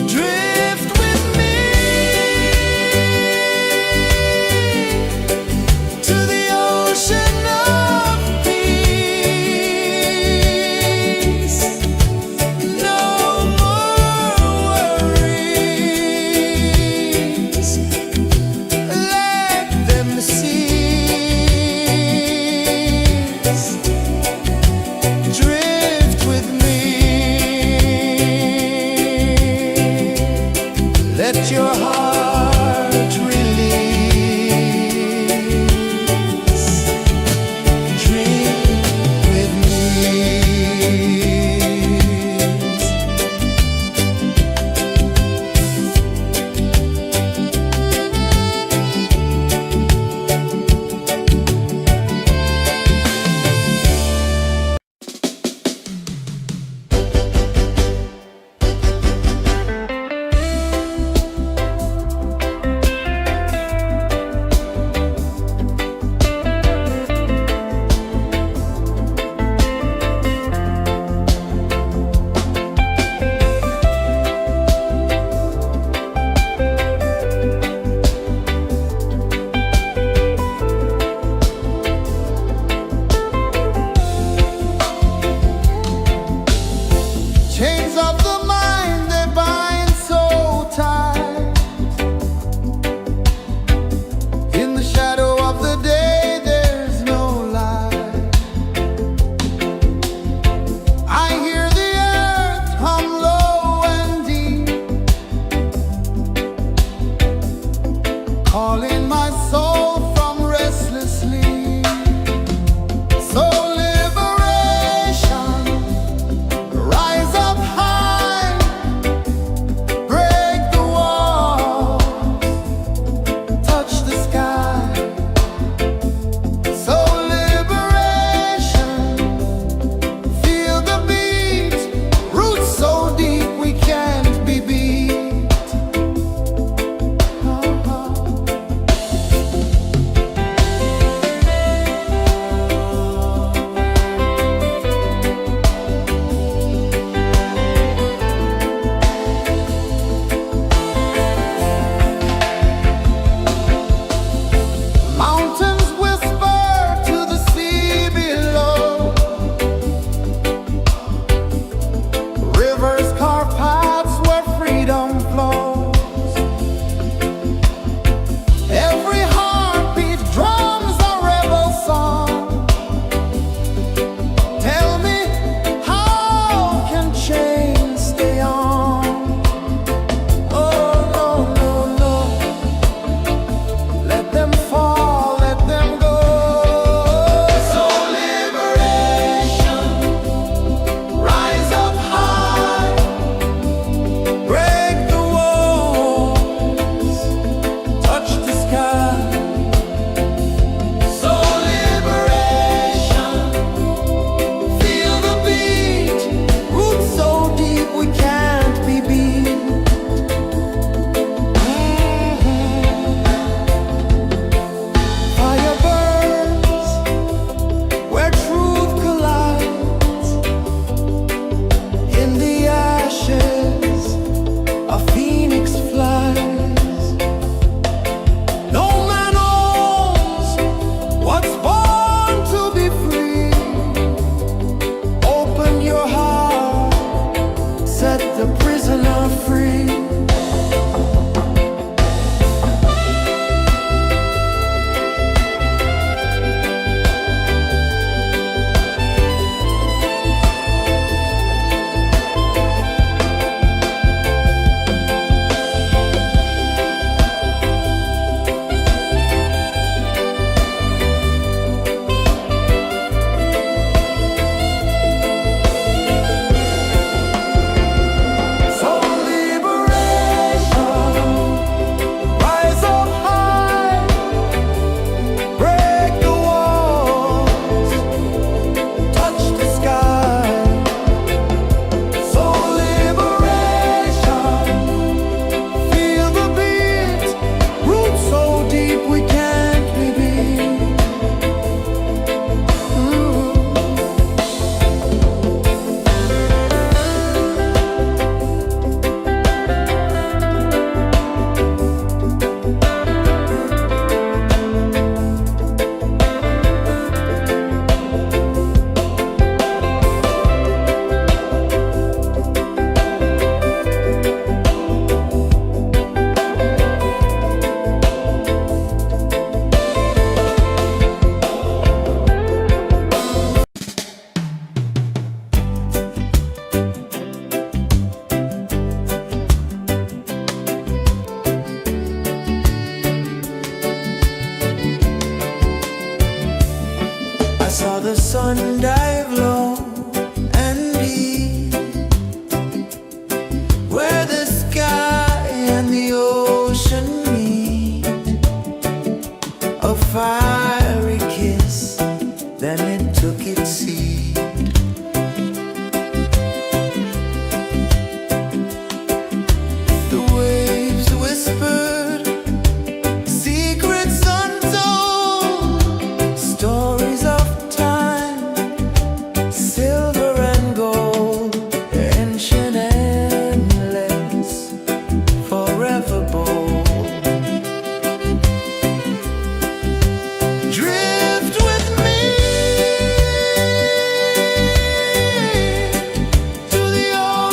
B: Drift with me to the ocean of peace. No more worries, let them cease. Drift with me.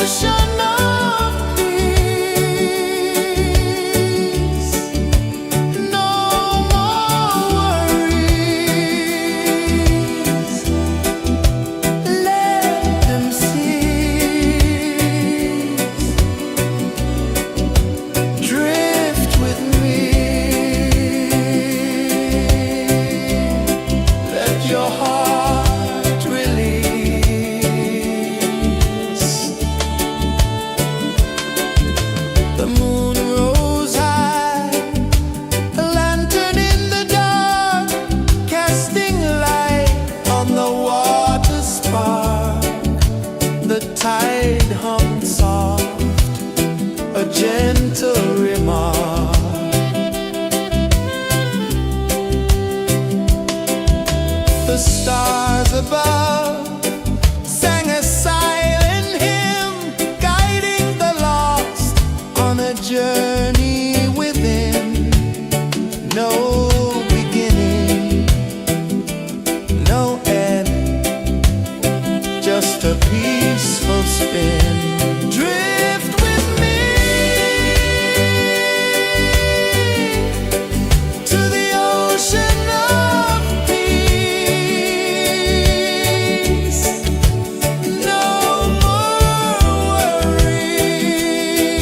B: ocean of peace. No more worries. Let them cease. Drift with me. Let your heart release. The moon rose high, a lantern in the dark, casting light on the water spark. The tide hummed soft, a gentle remark. The stars above sang a silent hymn, guiding the lost on a journey within. No beginning, no end, just a peaceful spin. Drift with me to the ocean of peace. No more worries.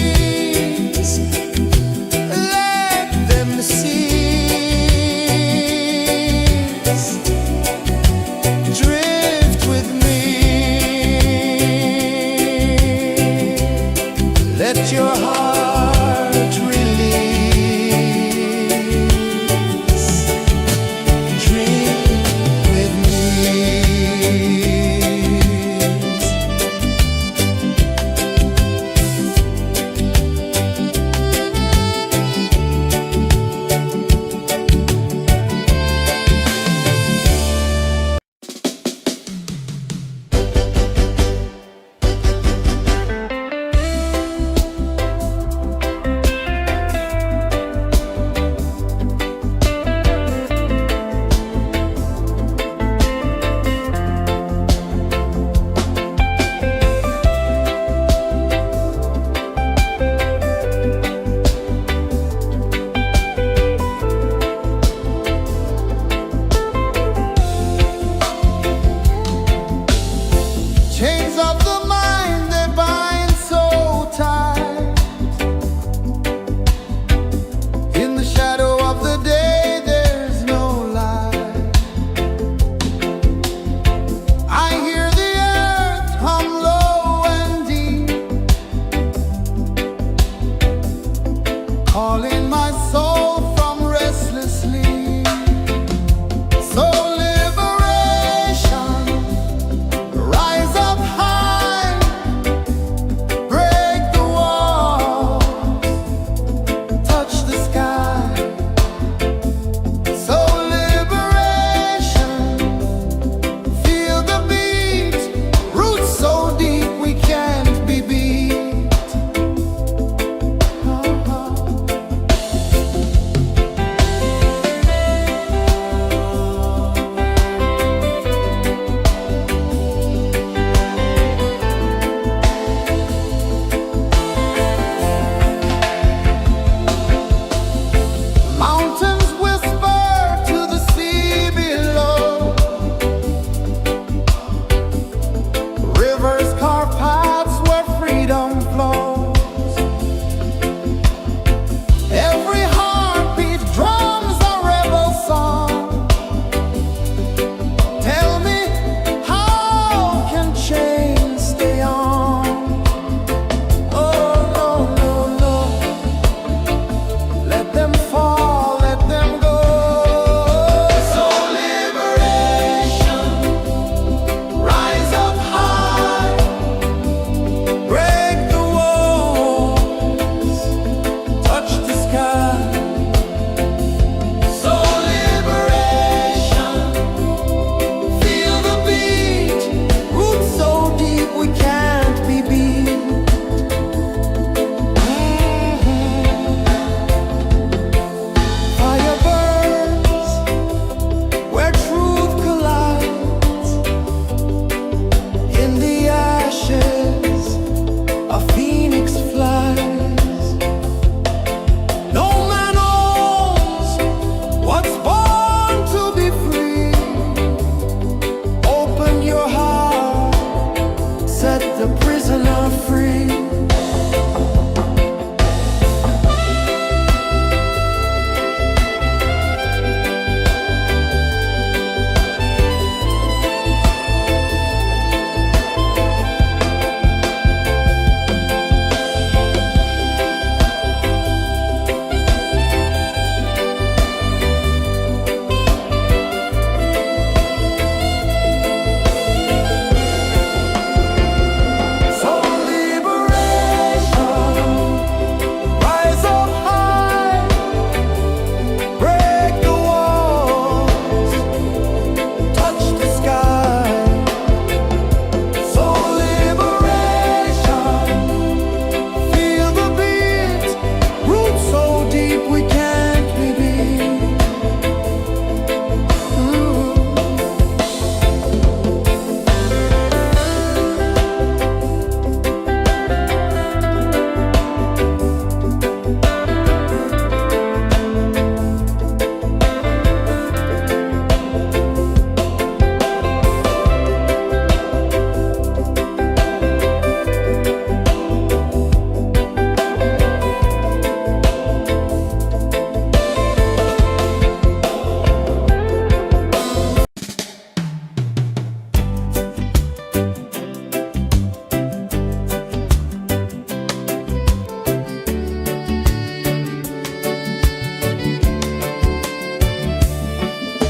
B: prisoner free.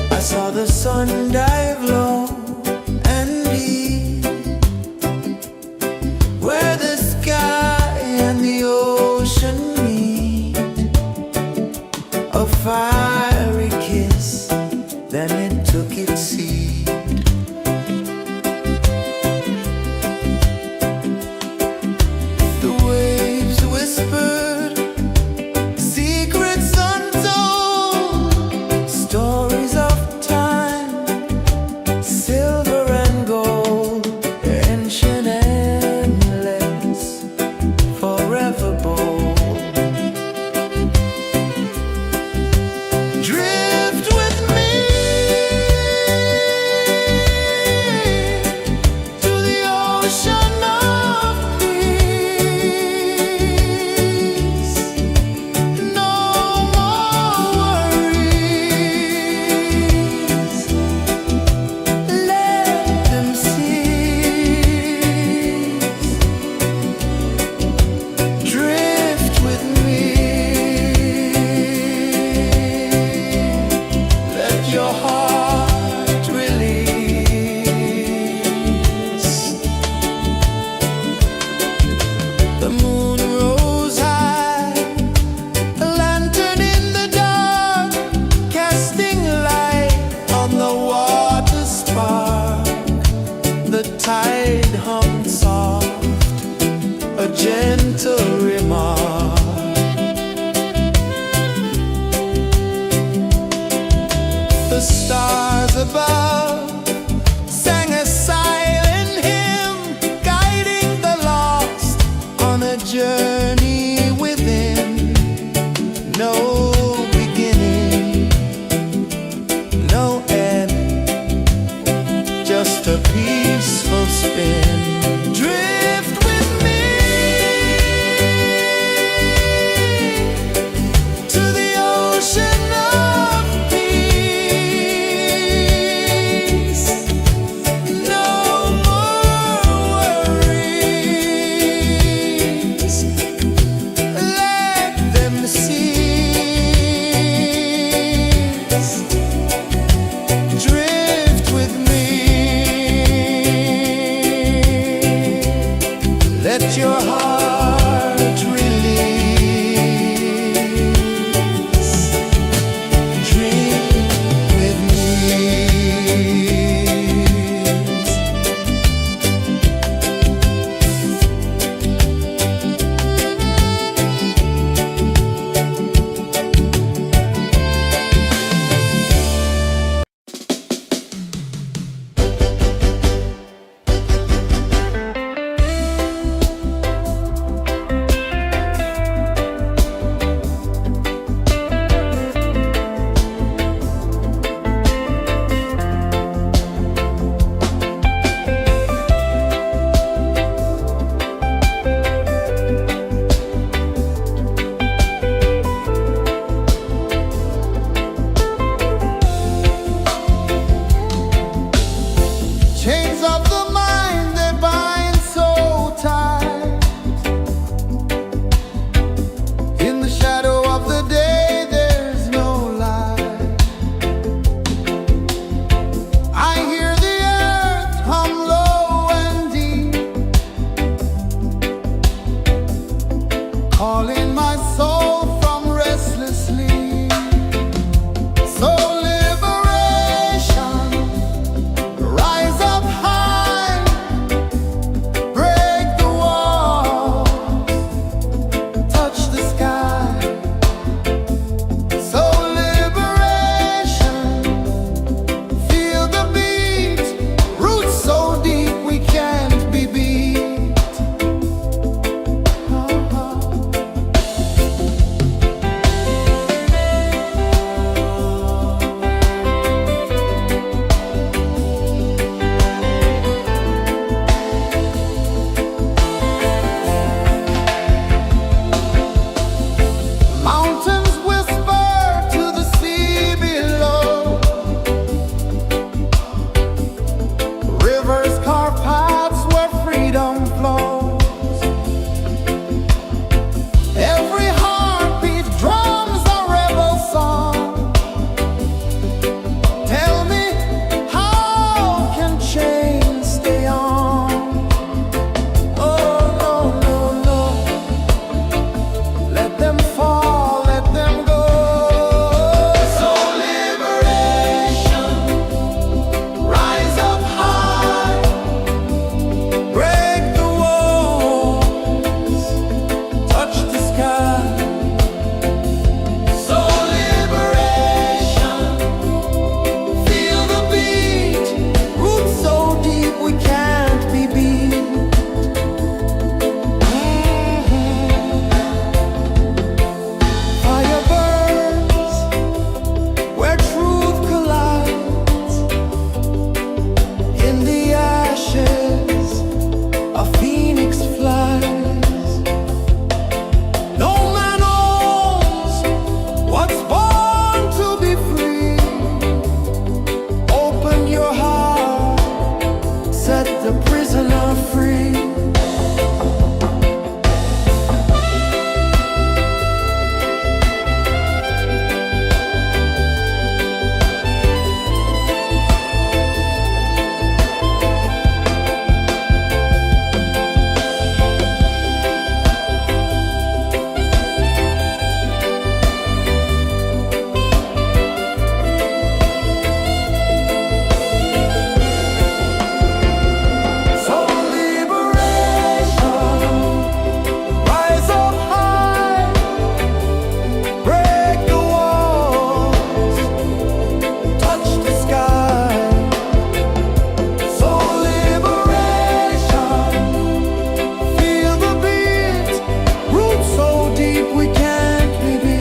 B: I saw the sun dive low and deep, where the sky and the ocean meet. A fiery kiss, then it took its seat. The waves whispered secrets untold, stories of silver and gold, ancient, endless, forever bold. Drift with me to the ocean of peace. No more worries. Drift with me. Let your heart release. The moon rose high, a lantern in the dark, casting light on the water spark. The tide hummed soft, a gentle remark. The stars above sang a silent hymn, guiding the lost on a journey within. No beginning, no end, just a peaceful spin. Drift with me to the ocean of peace. No more worries. Let them cease. Drift with me. Let your heart release. Dream with me.
A: my soul from restless sleep. So liberation, rise up high, break the walls, touch the sky. So liberation, feel the beat, roots so deep we can't be beat. Mountains whisper to the sea below. Rivers carve paths where freedom flows. Every heartbeat drums a rebel song. Tell me, how can chains stay on? Oh, no, no, no. Let them fall, let them go. So liberation, rise up high,
B: break the walls, touch the sky.
A: so liberation, feel the beat, roots so deep we can't be beat. Fire burns where truth collides. In the ashes, a phoenix flies. No man owns what's born to be free. Open your heart, set the prisoner free. So liberation, rise up high, break the walls, touch the sky. So liberation, feel the beat, roots so deep we can't be beat.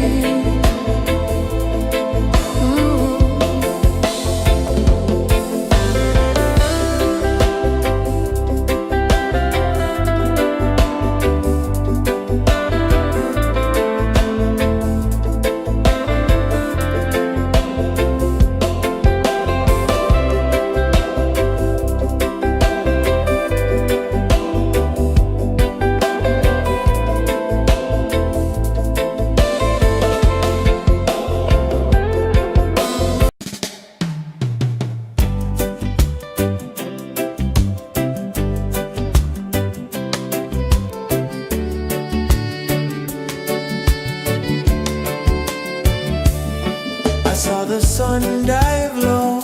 B: I saw the sun dive low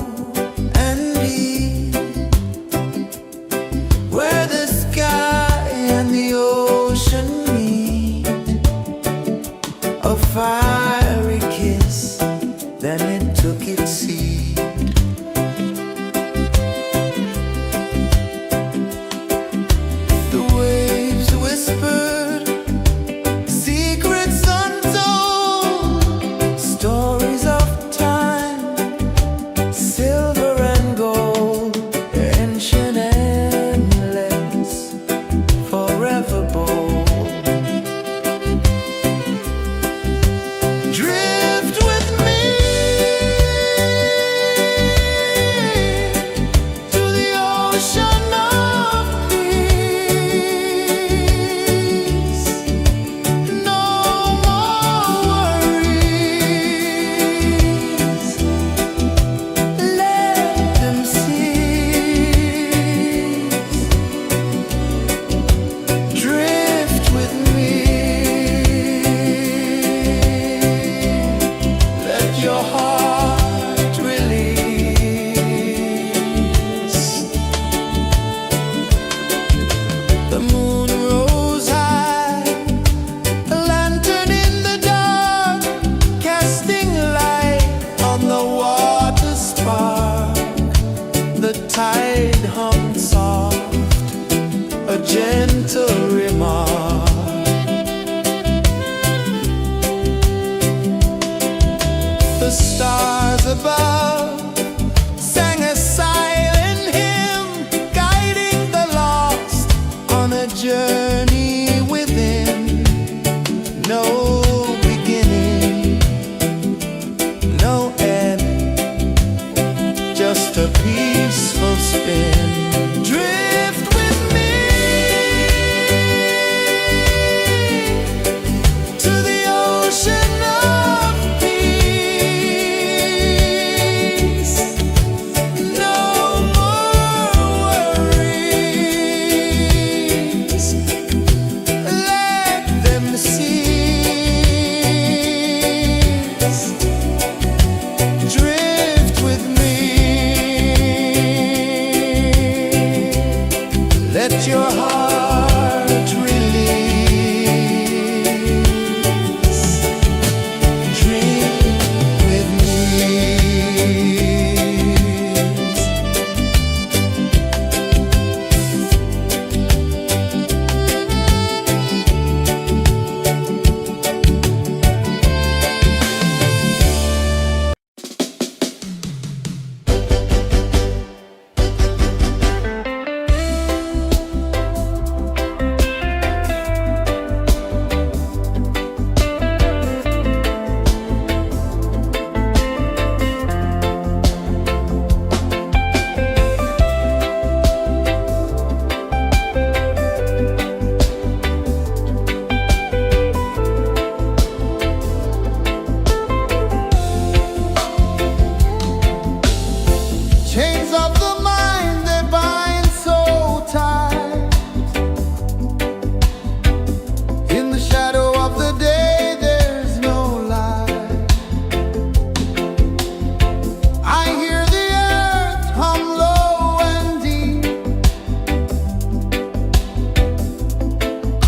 B: and deep, where the sky and the ocean meet. A fiery kiss, then it took its seat. The waves whispered secrets untold, stories of time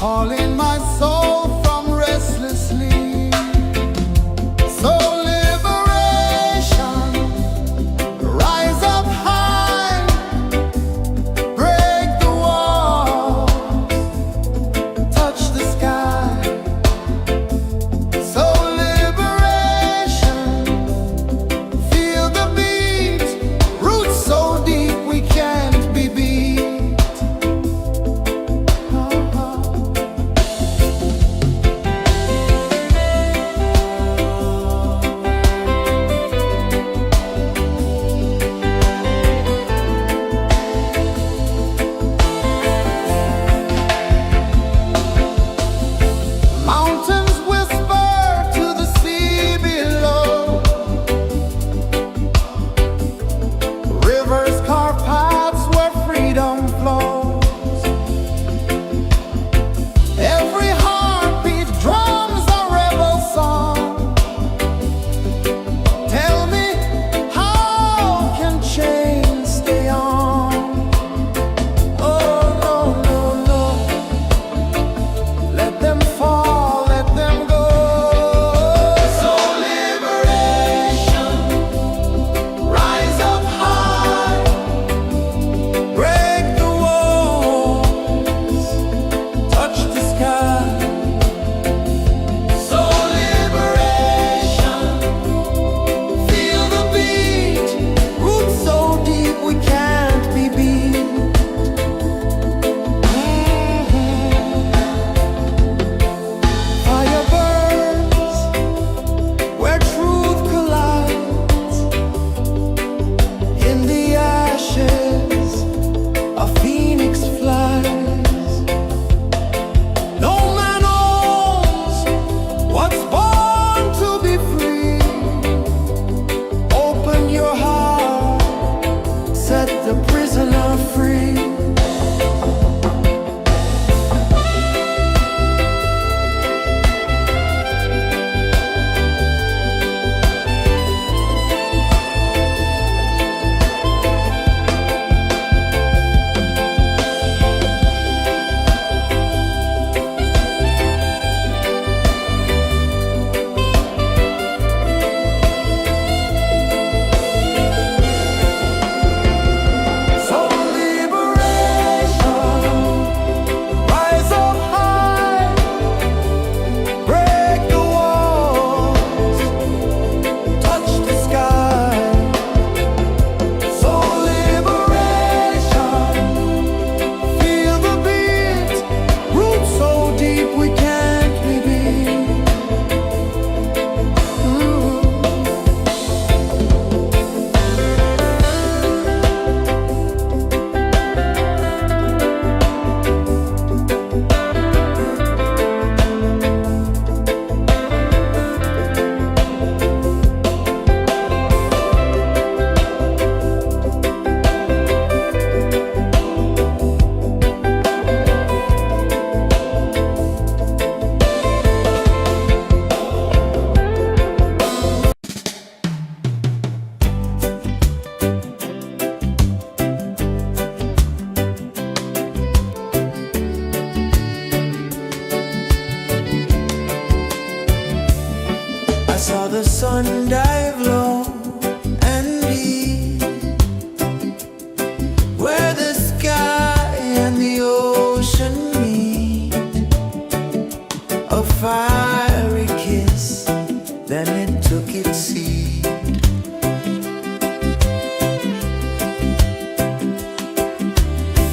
A: calling my soul from restless sleep. So liberation, rise up high, break the walls, touch the sky. So liberation, feel the beat, roots so deep we can't be beat. Mountains whisper to the sea below. Rivers carve paths where freedom flows. Every heartbeat drums a rebel song. Tell me, how can chains stay on? Oh, no, no, no. Let them fall, let them go. So liberation, rise up high, break the walls, touch the sky. So liberation, feel the beat, roots so deep we can't be beat. Fire burns where truth collides. In the ashes, a phoenix flies. No man owns what's born to be free. Open your heart, set the prisoner free. So liberation, rise up high, break the walls, touch the sky. So liberation, feel the beat, roots so deep we can't be beat. I saw the sun dive low and deep, where the sky and the ocean meet. A fiery kiss, then it took its seat.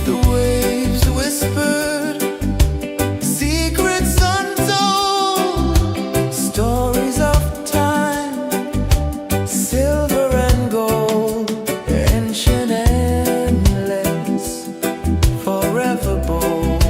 A: The waves whispered secrets untold, stories of time, silver and gold, ancient, endless, forever bold.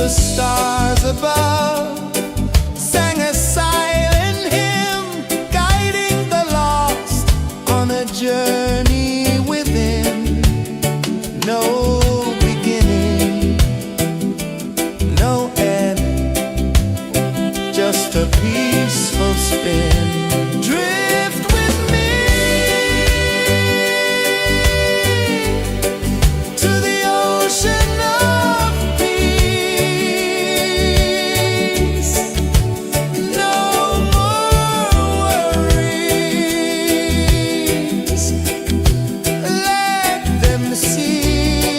B: the stars above sang a silent hymn, guiding the lost on a journey within. No beginning, no end, just a peaceful spin. Drift with me to the ocean of peace. No more worries, let them see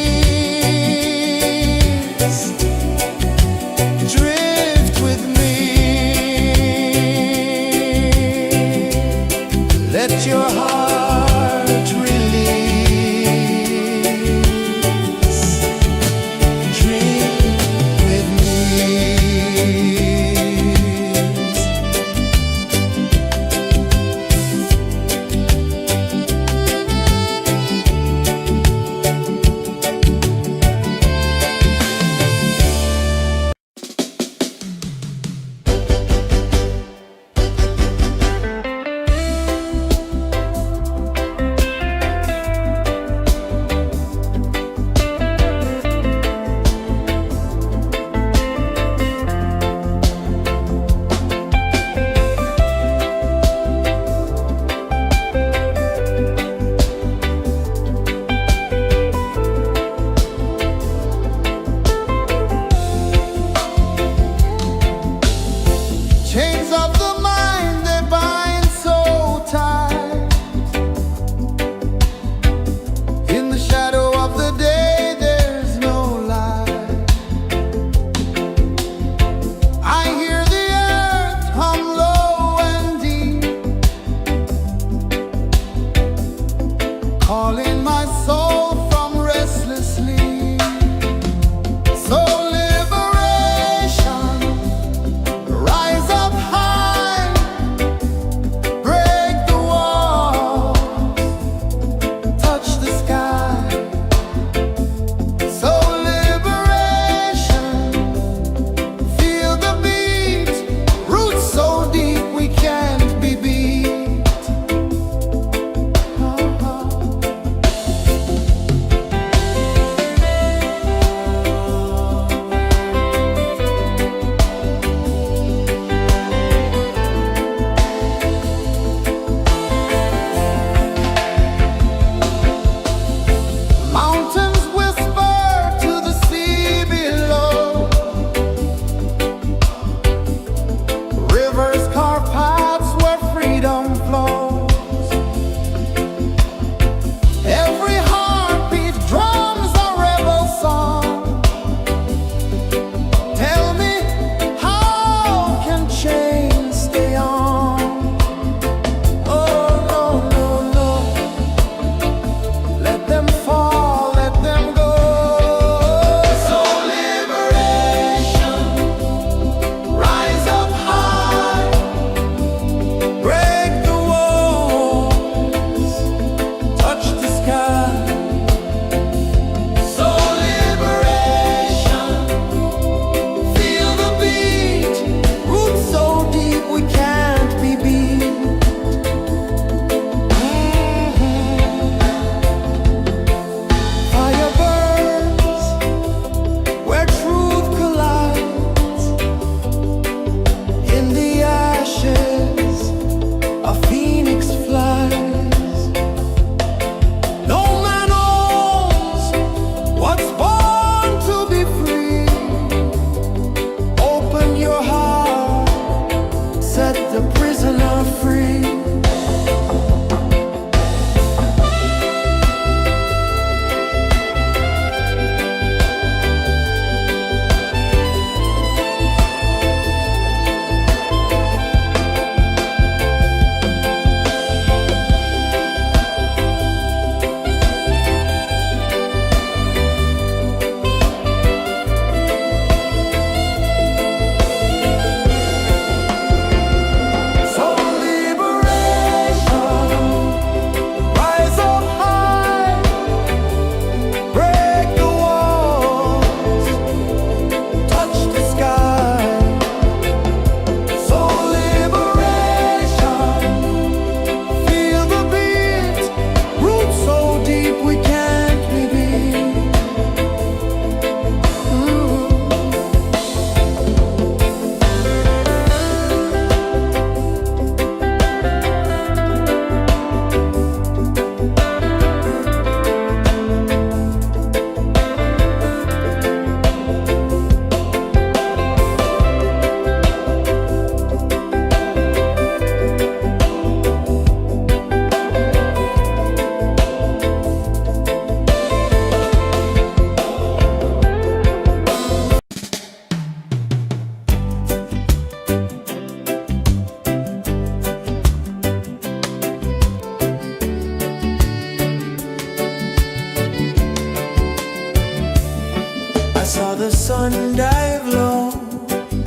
B: saw the sun dive low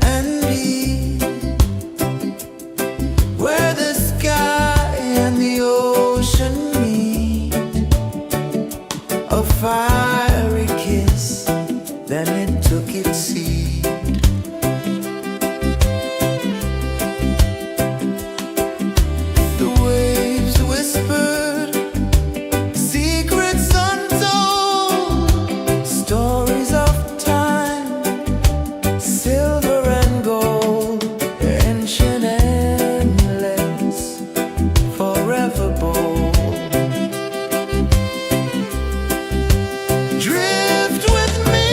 B: and deep, where the sky and the ocean meet. A fiery kiss, then it took its seat. The waves whispered secrets untold, stories of time, silver and gold, ancient, endless, forever bold. Drift with me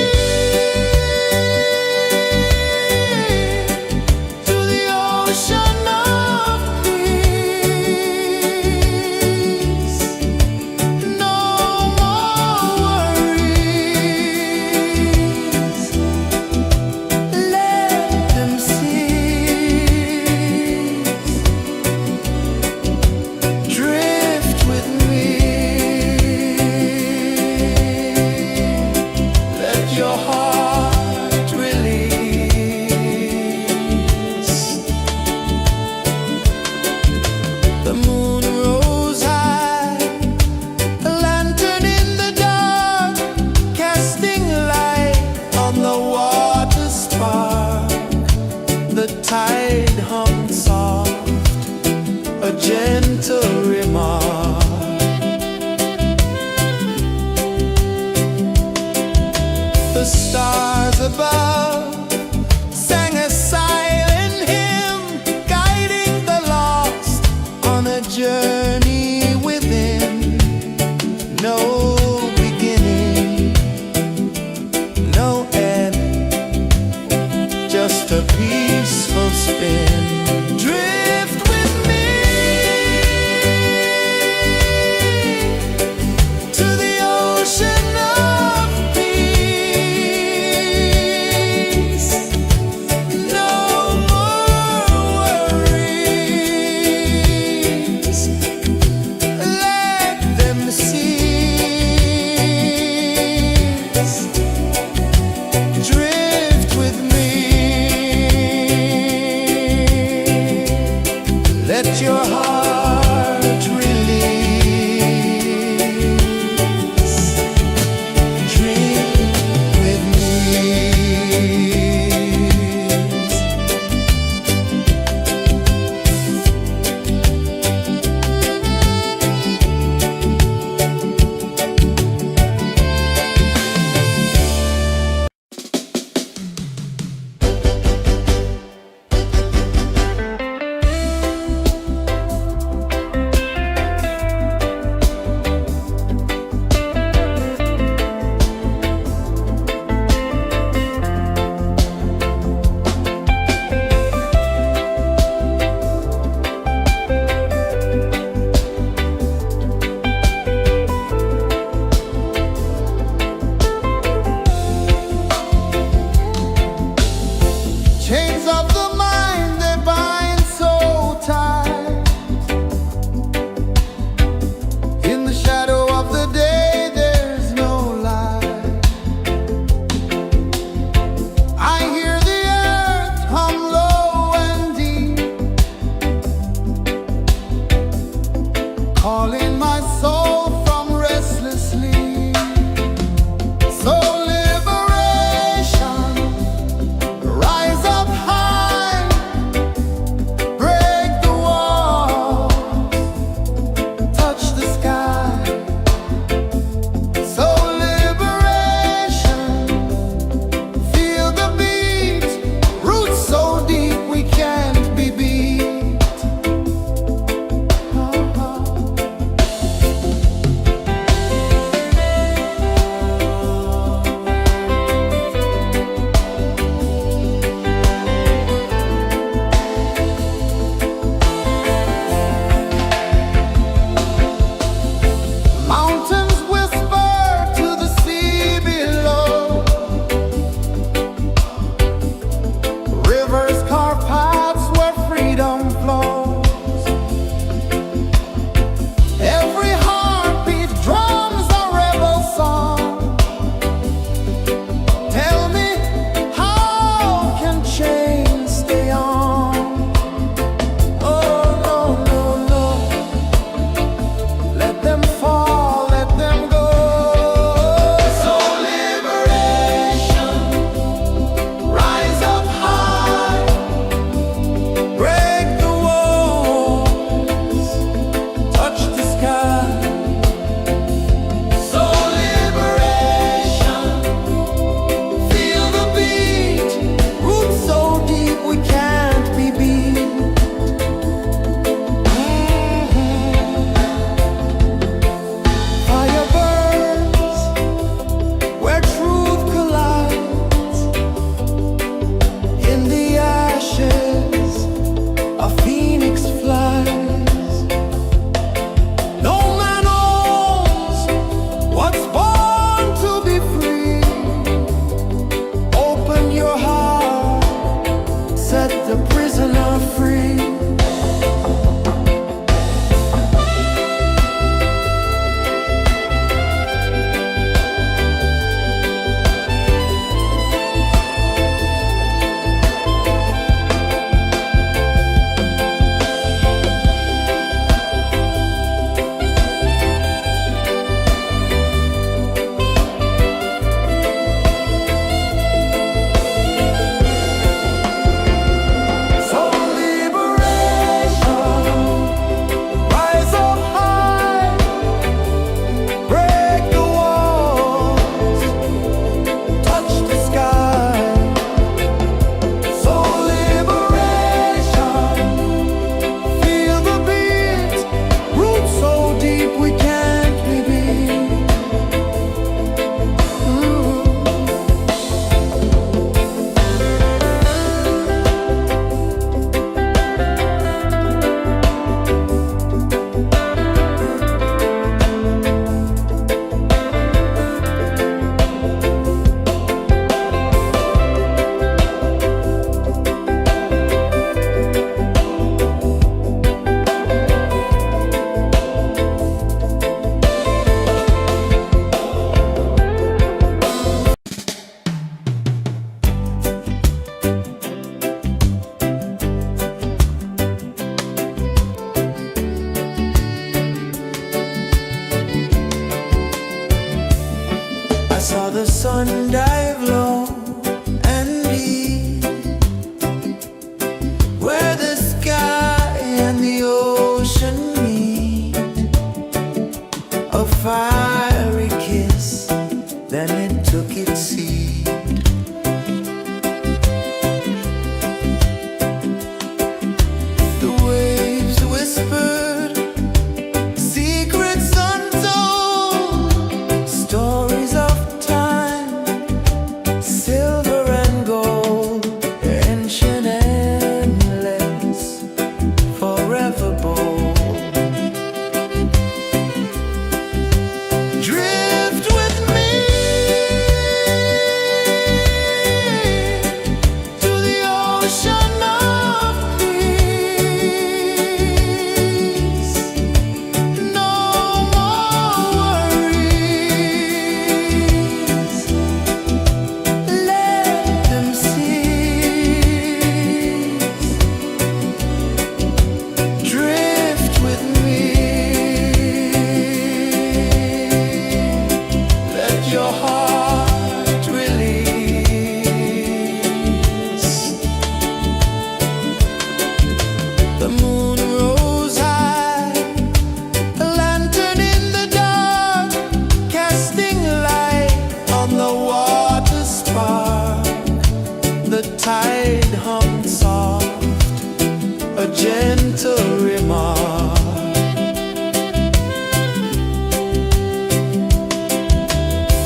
B: to the ocean of peace. No more worries, let them cease. Drift with me, let your heart release. The moon rose high, a lantern in the dark, casting light on the water spark. The tide hummed soft, a gentle remark. The stars above sang a silent hymn, guiding the lost on a journey within. No beginning, no end, just a peaceful spin. Drift with me to the ocean of peace. sun dive low and deep, where the sky and the ocean meet, a fiery kiss, then it took its seed. The waves whispered secrets untold, stories of time, silver and gold, ancient, endless, forever bold. Drift with me to the ocean of peace. No more worries, let them cease. Drift with me, let your heart release. The moon rose high, a lantern in the dark, casting light on the water spark. The tide hummed soft, a gentle remark.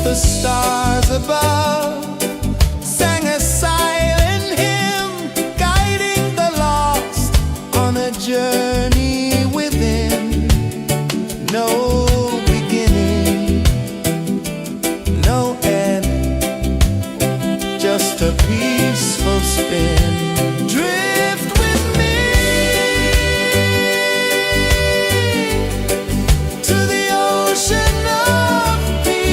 B: The stars above sang a silent hymn, guiding the lost on a journey within. No beginning, no end, just a peaceful spin. Drift with me to the ocean of peace.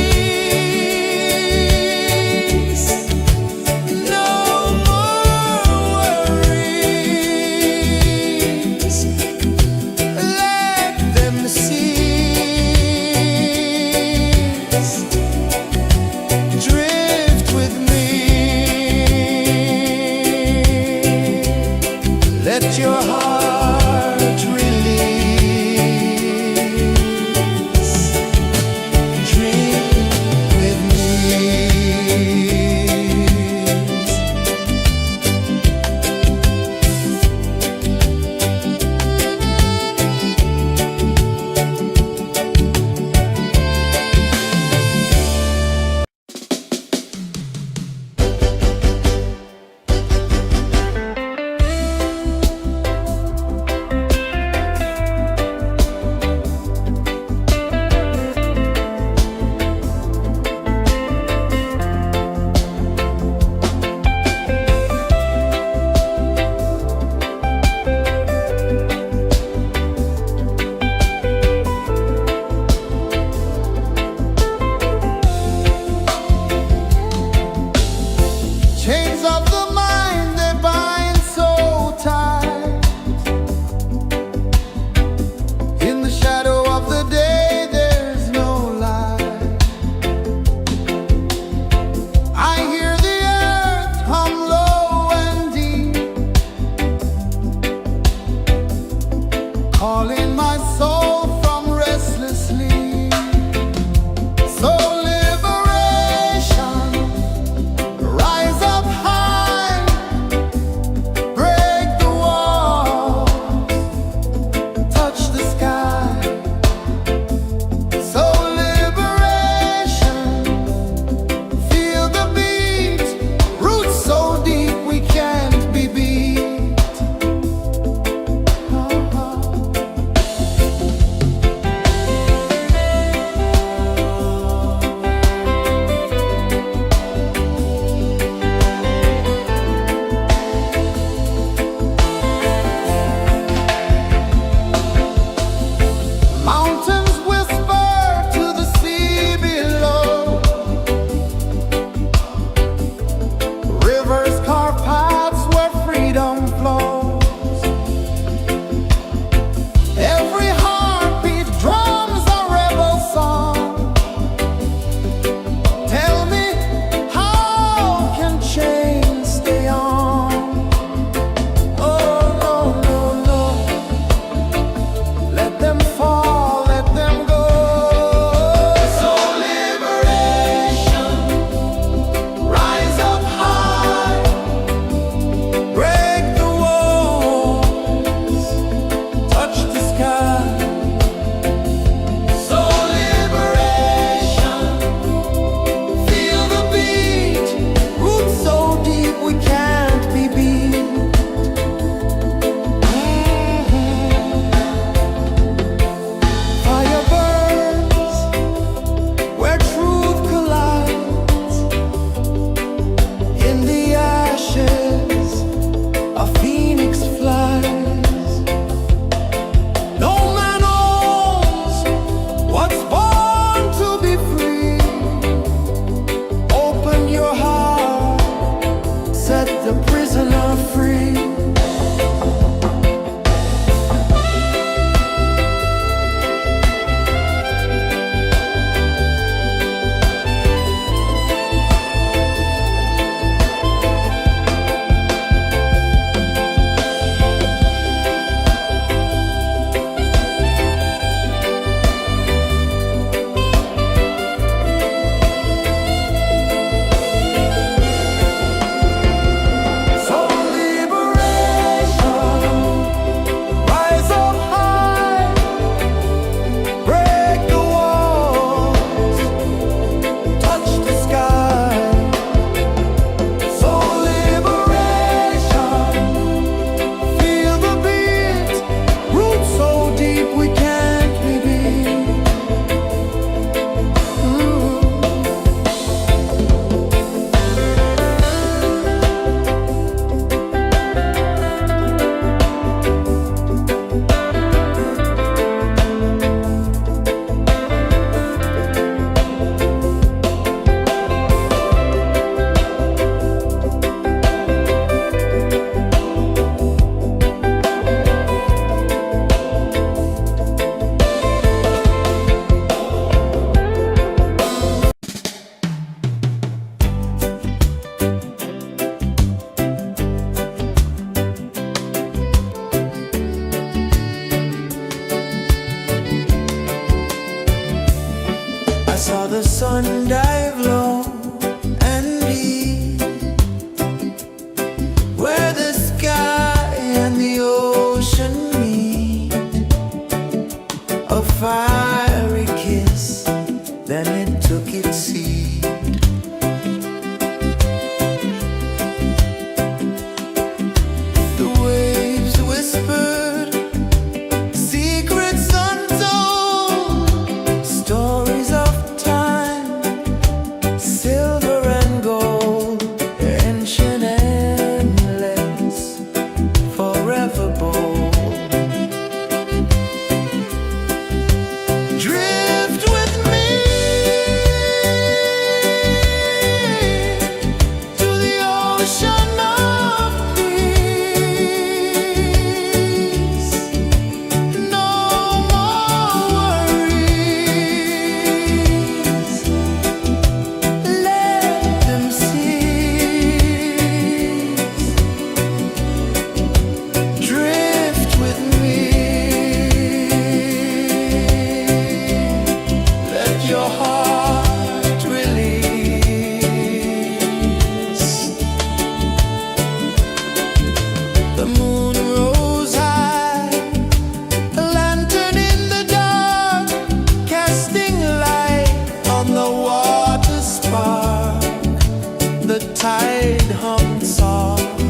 B: the tide hung soft,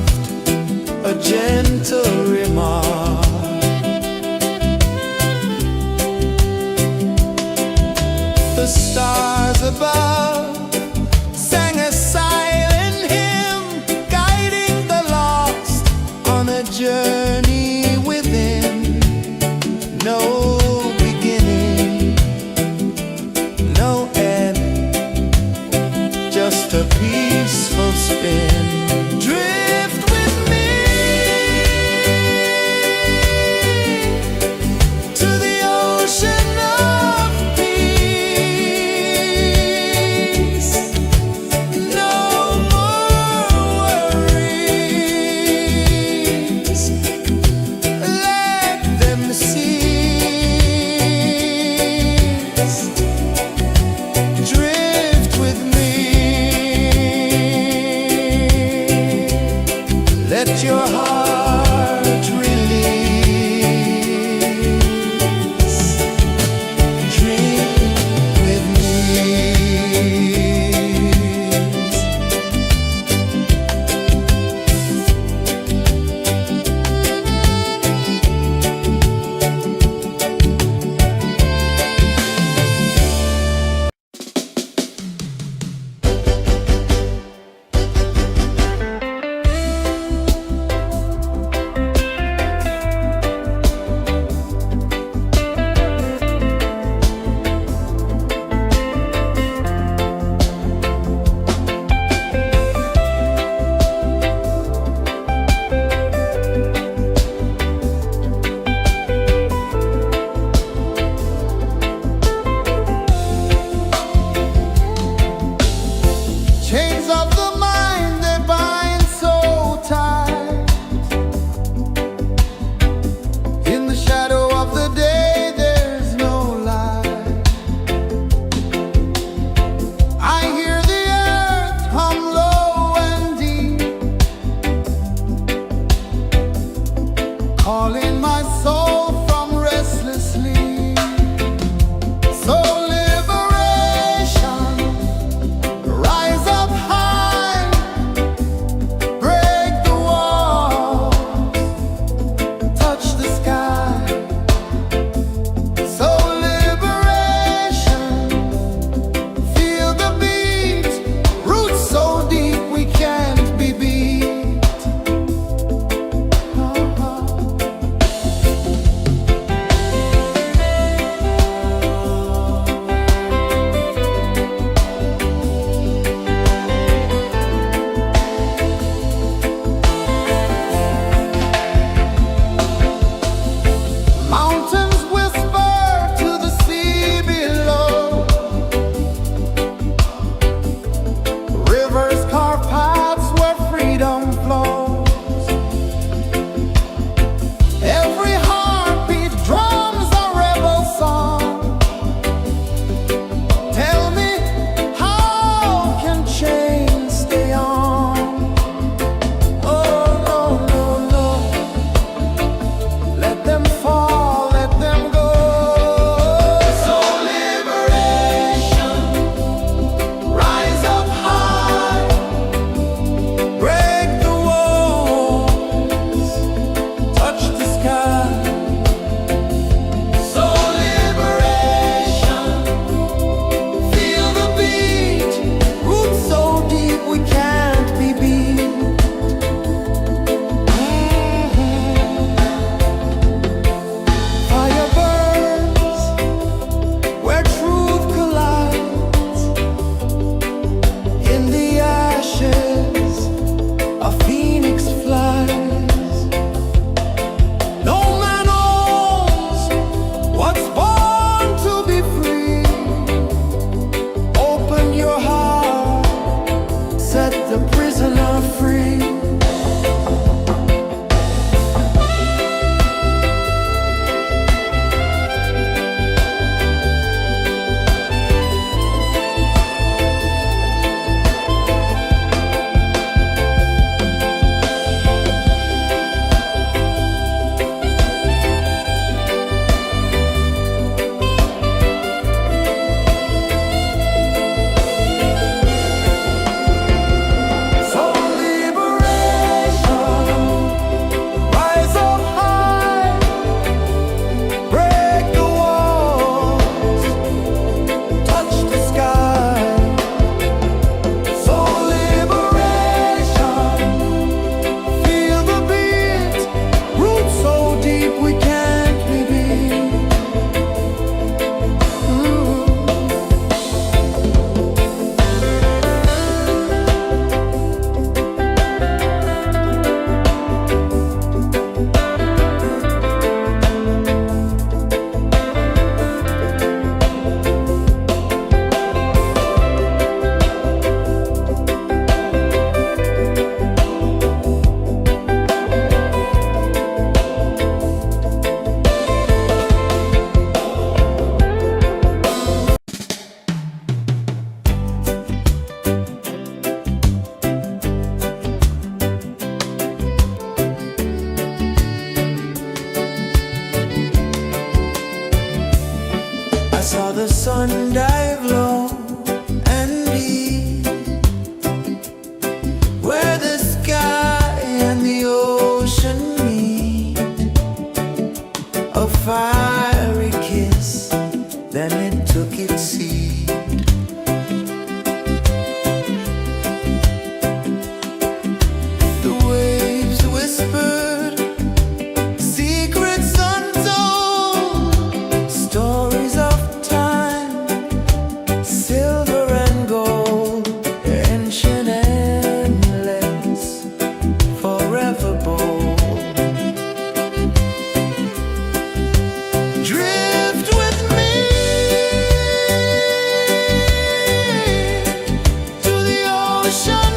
B: a gentle remark. The stars above sang a silent hymn, guiding the lost on a journey within. No beginning, no end, just a peaceful spin. Drift with me to the ocean of peace. No more worries, let them cease. Drift with me.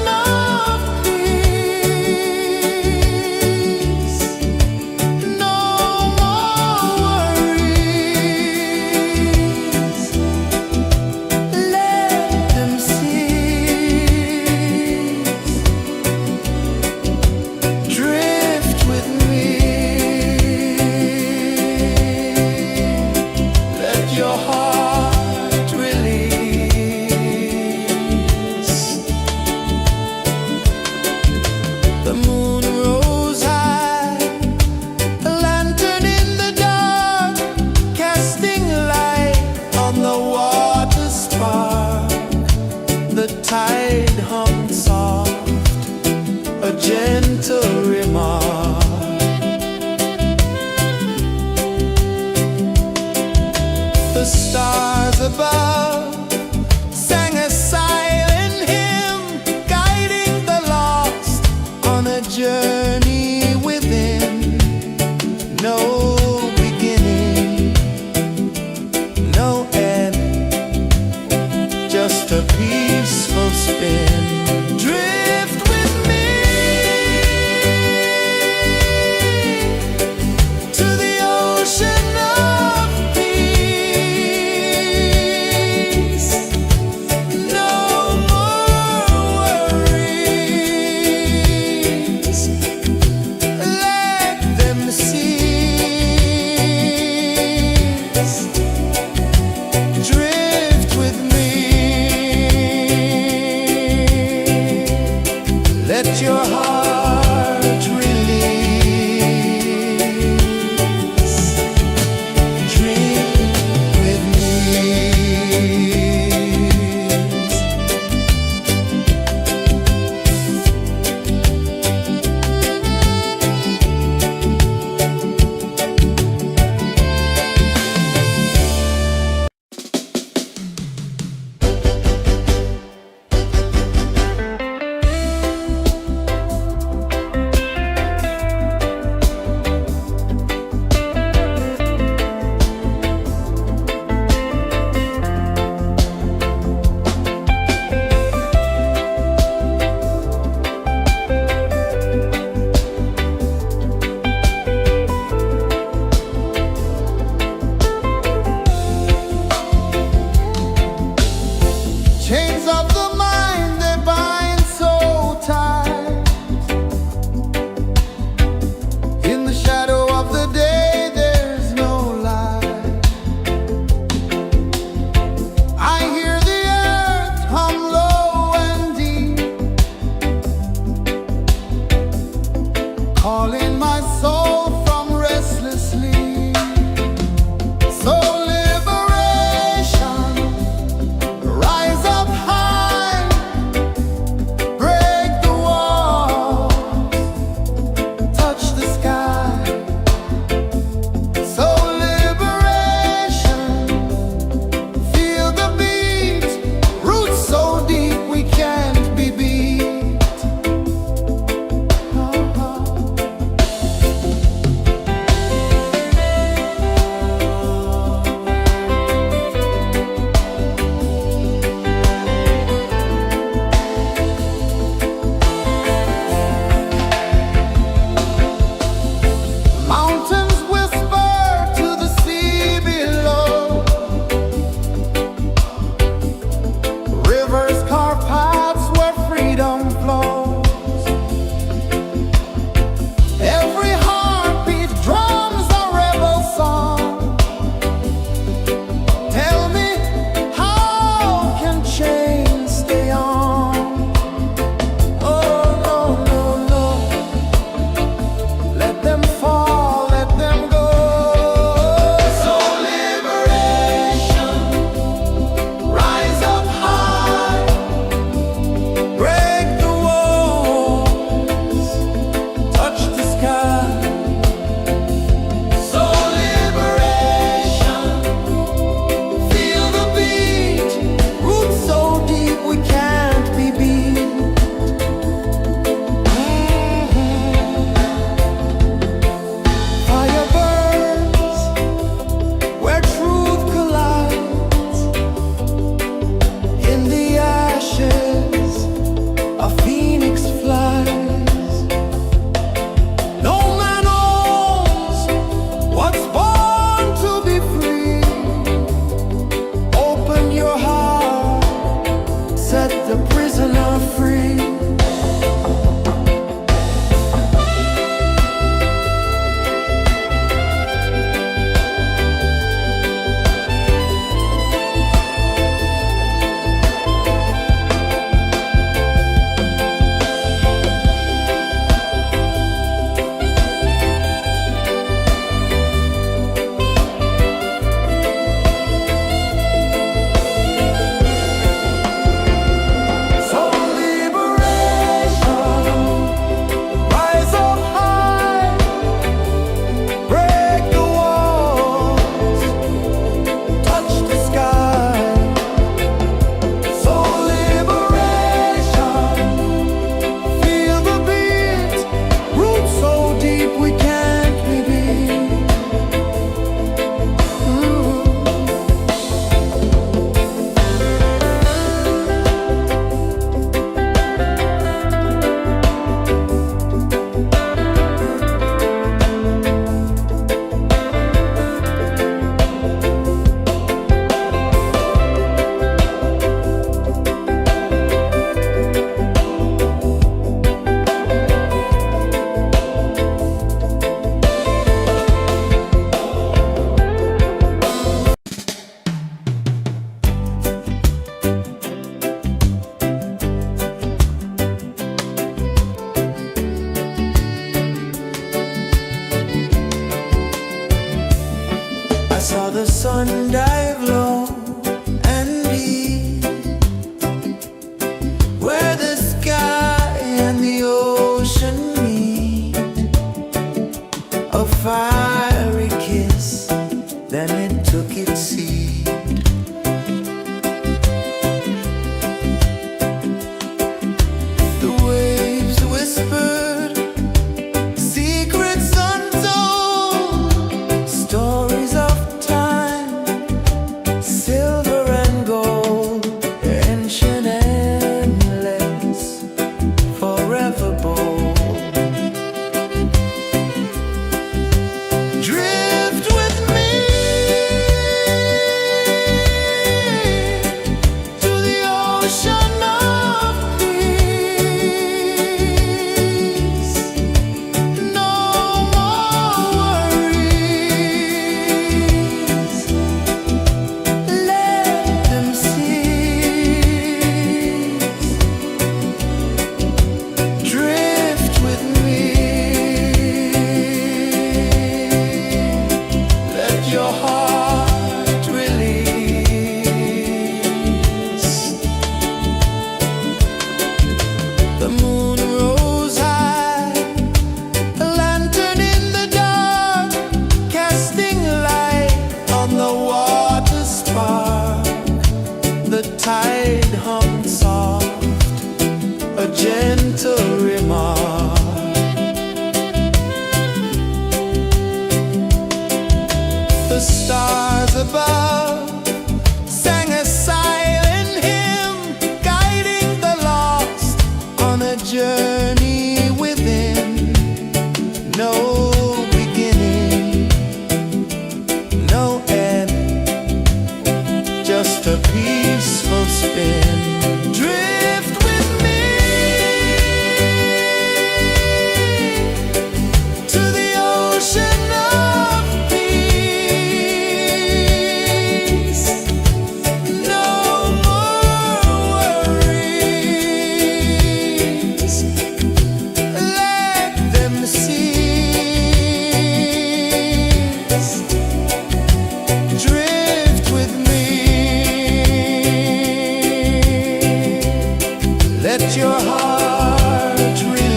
B: of peace. No more worries. Let them cease. Drift with me. Let your heart release. The moon rose high, a lantern in the dark, casting light on the water spark. The tide hummed soft, a gentle remark. The stars above sang a silent hymn, guiding the lost on a journey within. No beginning, no end, just a peaceful spin. Drift with me to the ocean of peace. No more worries. Let them cease. Drift with me. Let your heart release. Dream with me. gentle remark. The stars above sang a silent hymn, guiding the lost on a journey within. No beginning, no end, just a peaceful spin. Drift with me to the ocean of peace. No more worries, let them cease. Drift with me, let your heart release.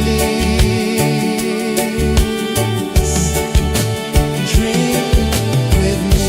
B: Dream with me.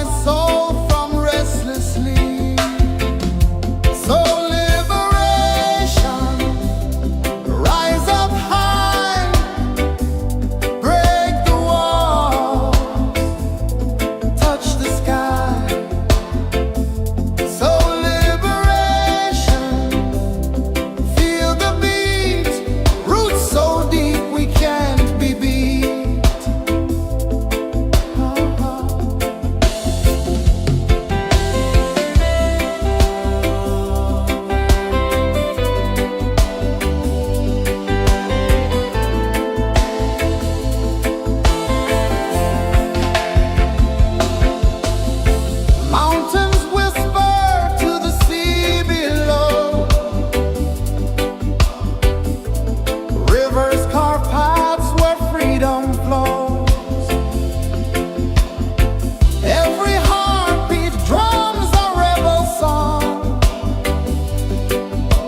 A: my soul from restless sleep. So liberation, rise up high, break the walls, touch the sky. So liberation, feel the beat, roots so deep we can't be beat. Mountains whisper to the sea below. Rivers carve paths where freedom flows. Every heartbeat drums a rebel song.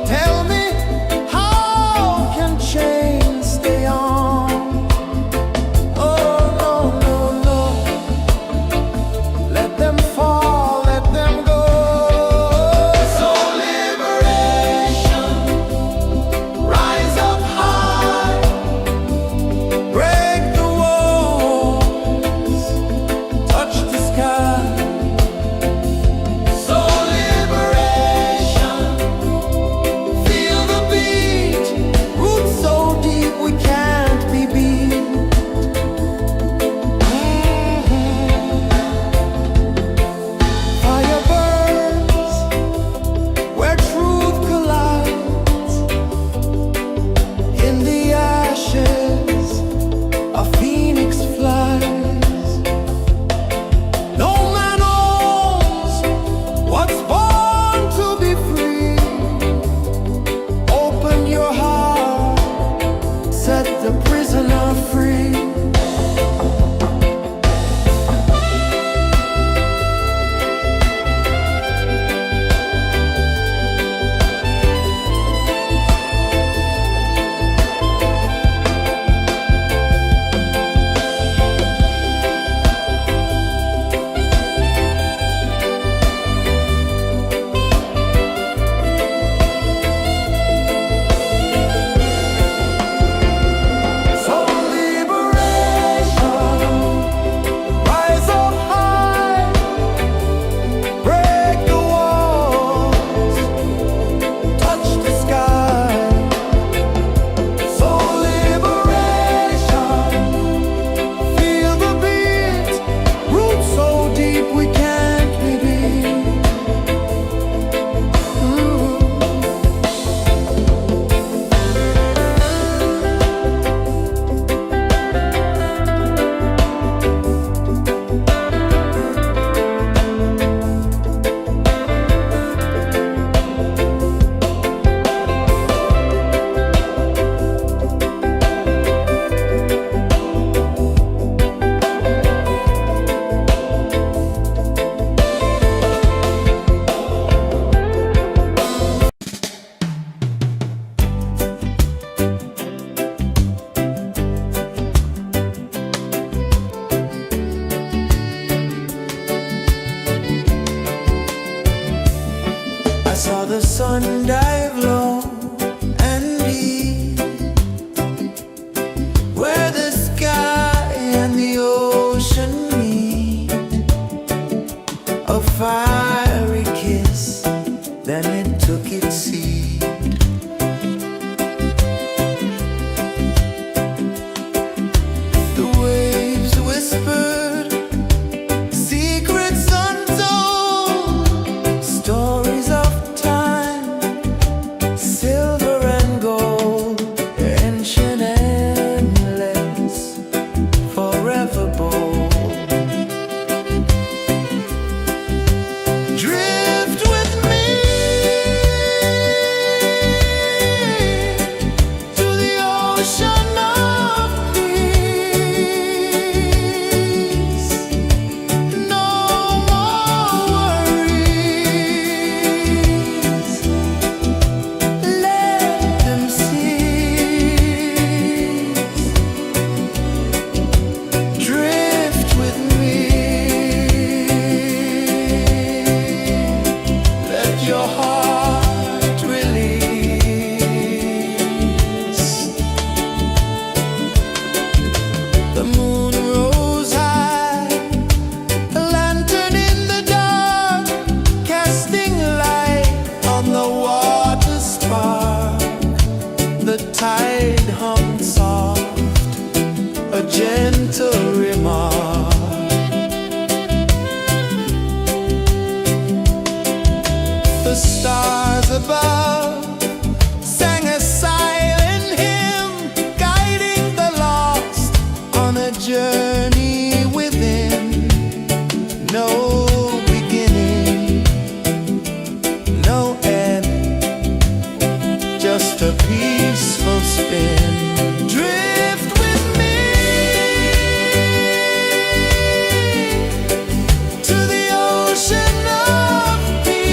A: Tell me, how can chains stay on? Oh, no, no, no. Let them fall, let them go. So liberation, rise up high, break the walls, touch the sky. So liberation, feel the beat, roots so deep we can't be beat. Fire burns where truth collides. In the ashes, a phoenix flies. No man owns what's born to be free. Open your heart, set the prisoner free. So liberation, rise up high, break the walls, touch the sky. So liberation, feel the beat, roots so deep we can't be beat. I saw the sun dive low and deep, where the sky and the ocean meet. A fiery kiss, then it took its seat. The waves whispered secrets untold, stories of time, silver and gold, ancient, endless, forever bold. above sang a silent hymn, guiding the lost on a journey within. No beginning, no end, just a peaceful spin. Drift with me to the ocean of peace.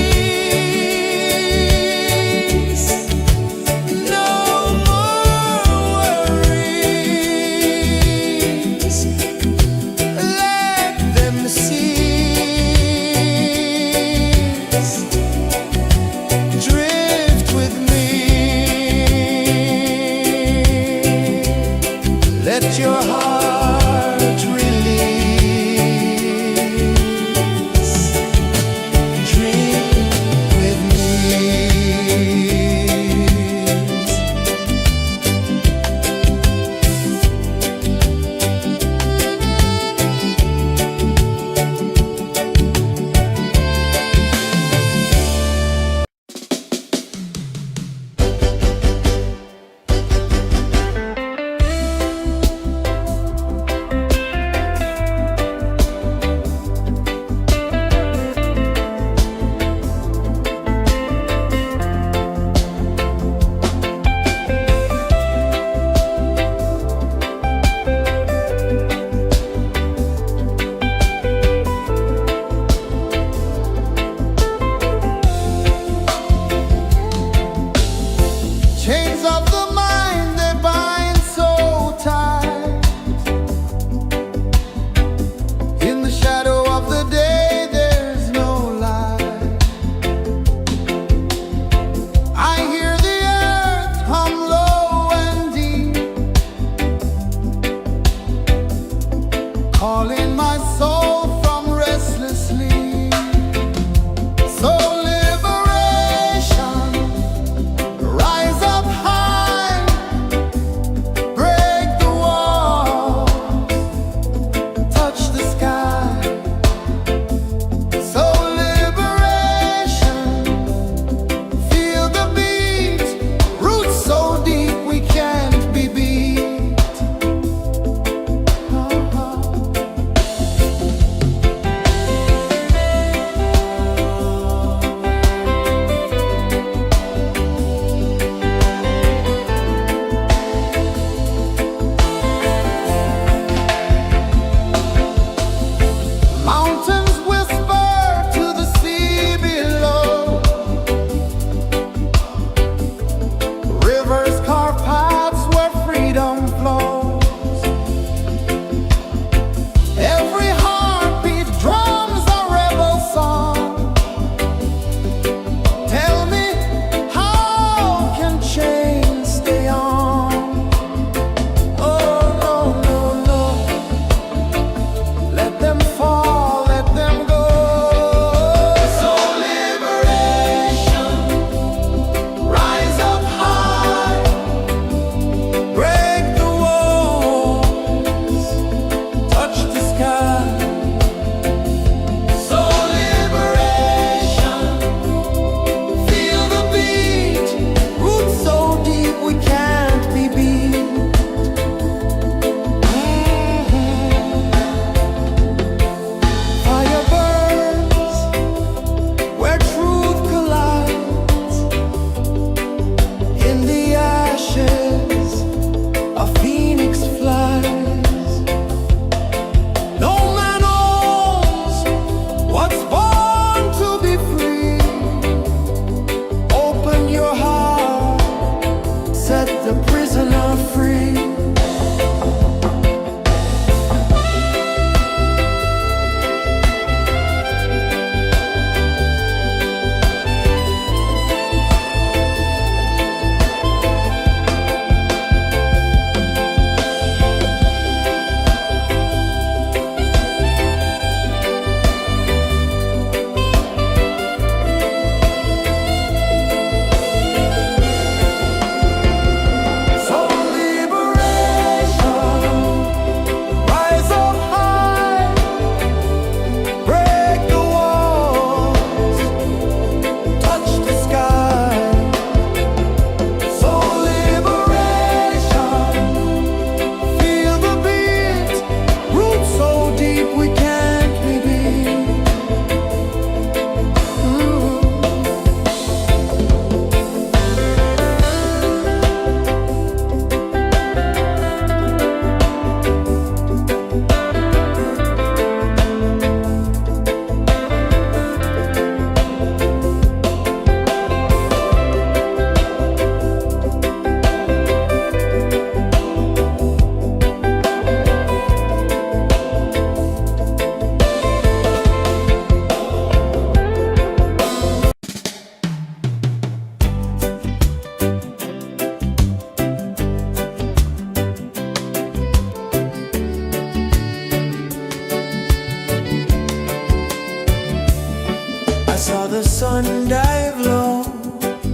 B: saw the sun dive low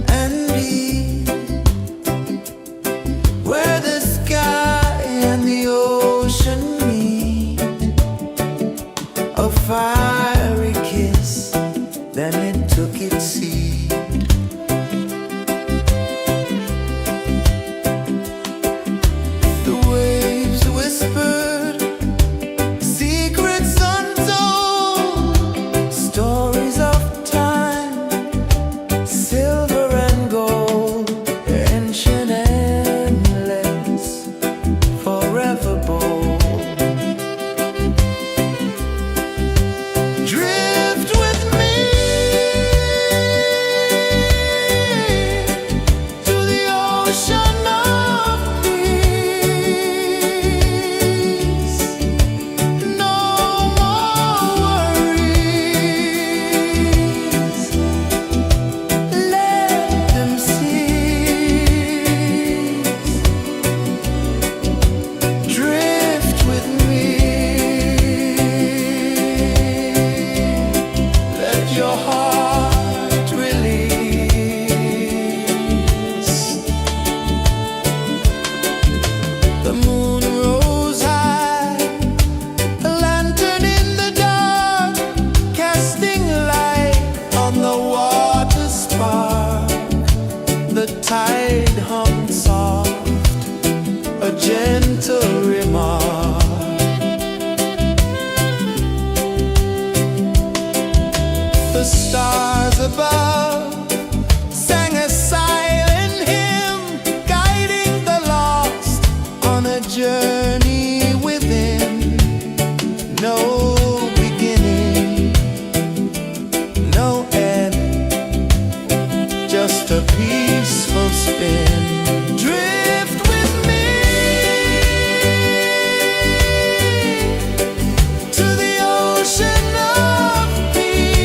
B: and deep, where the sky and the ocean meet. A fiery kiss, then it took its seat. The waves whispered secrets untold, stories of time, silver and gold, ancient, endless, forever bold. Drift with me to the ocean of peace. No more worries, let them cease. Drift with me, let your heart release. The moon rose high, a lantern in the dark, casting light on the water spark. The tide hummed soft, a gentle remark. The stars above sang a silent hymn, guiding the lost on a journey within. No beginning, no end, just a peaceful spin. Drift with me to the ocean of peace.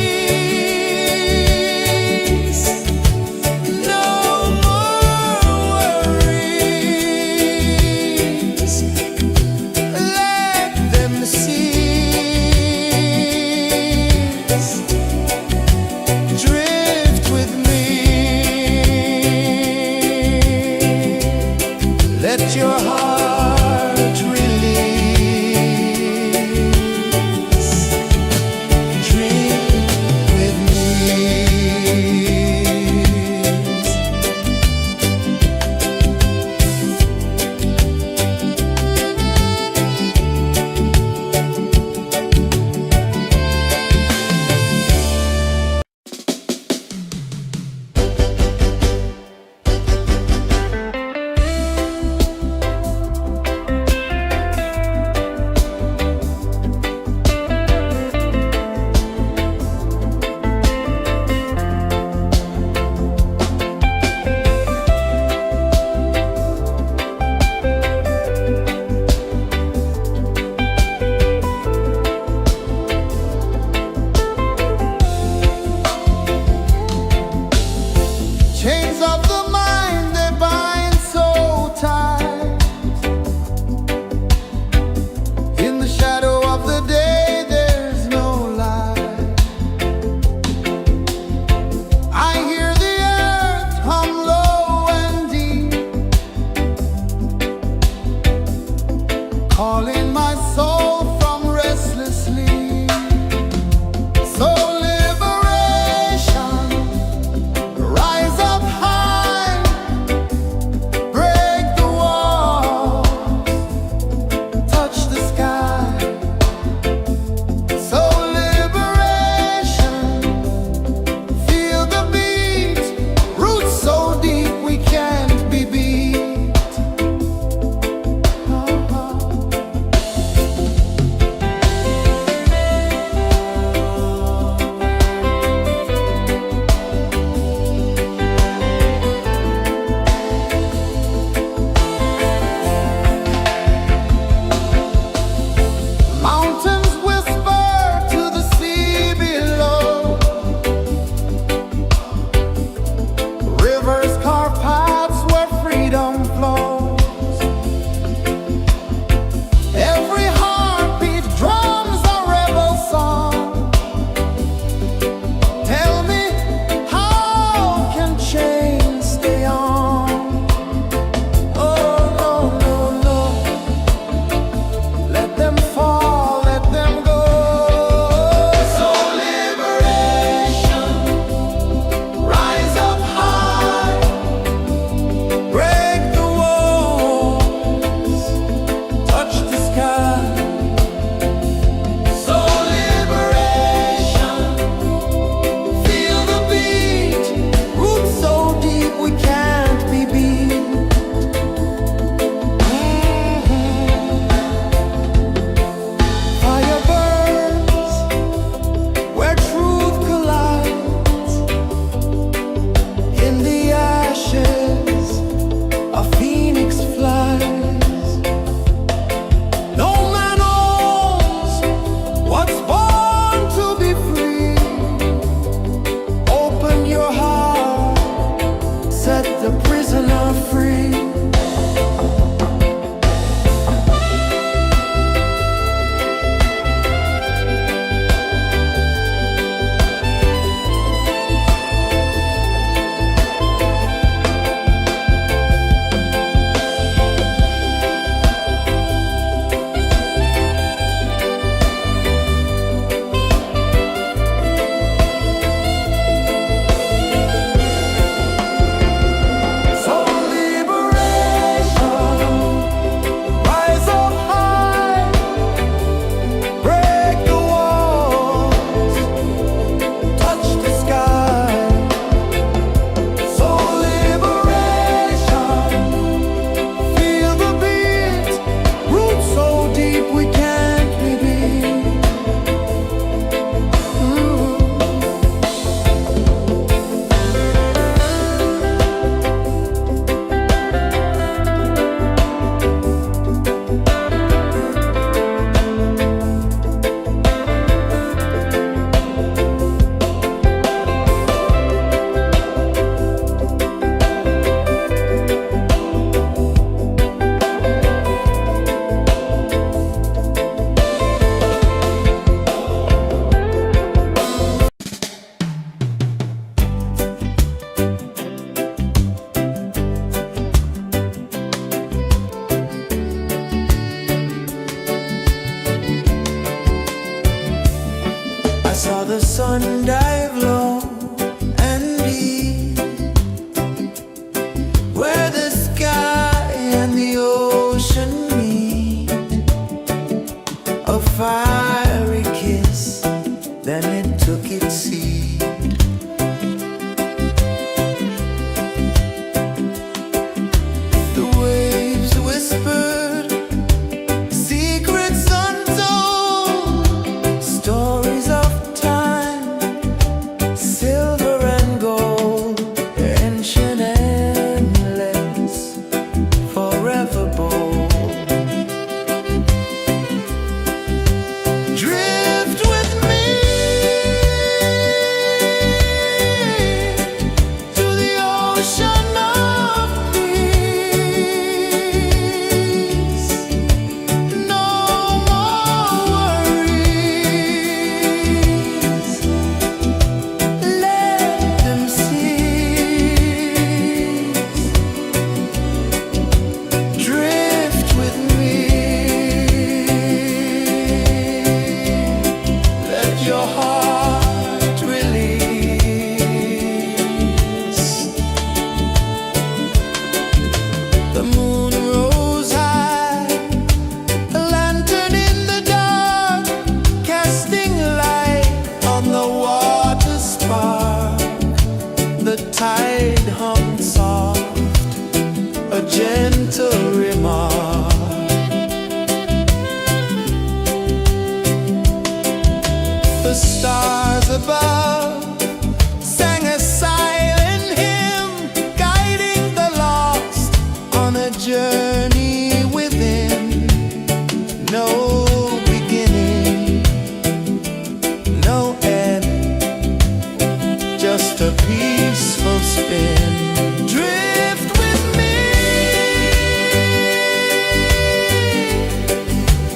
B: just a peaceful spin. Drift with me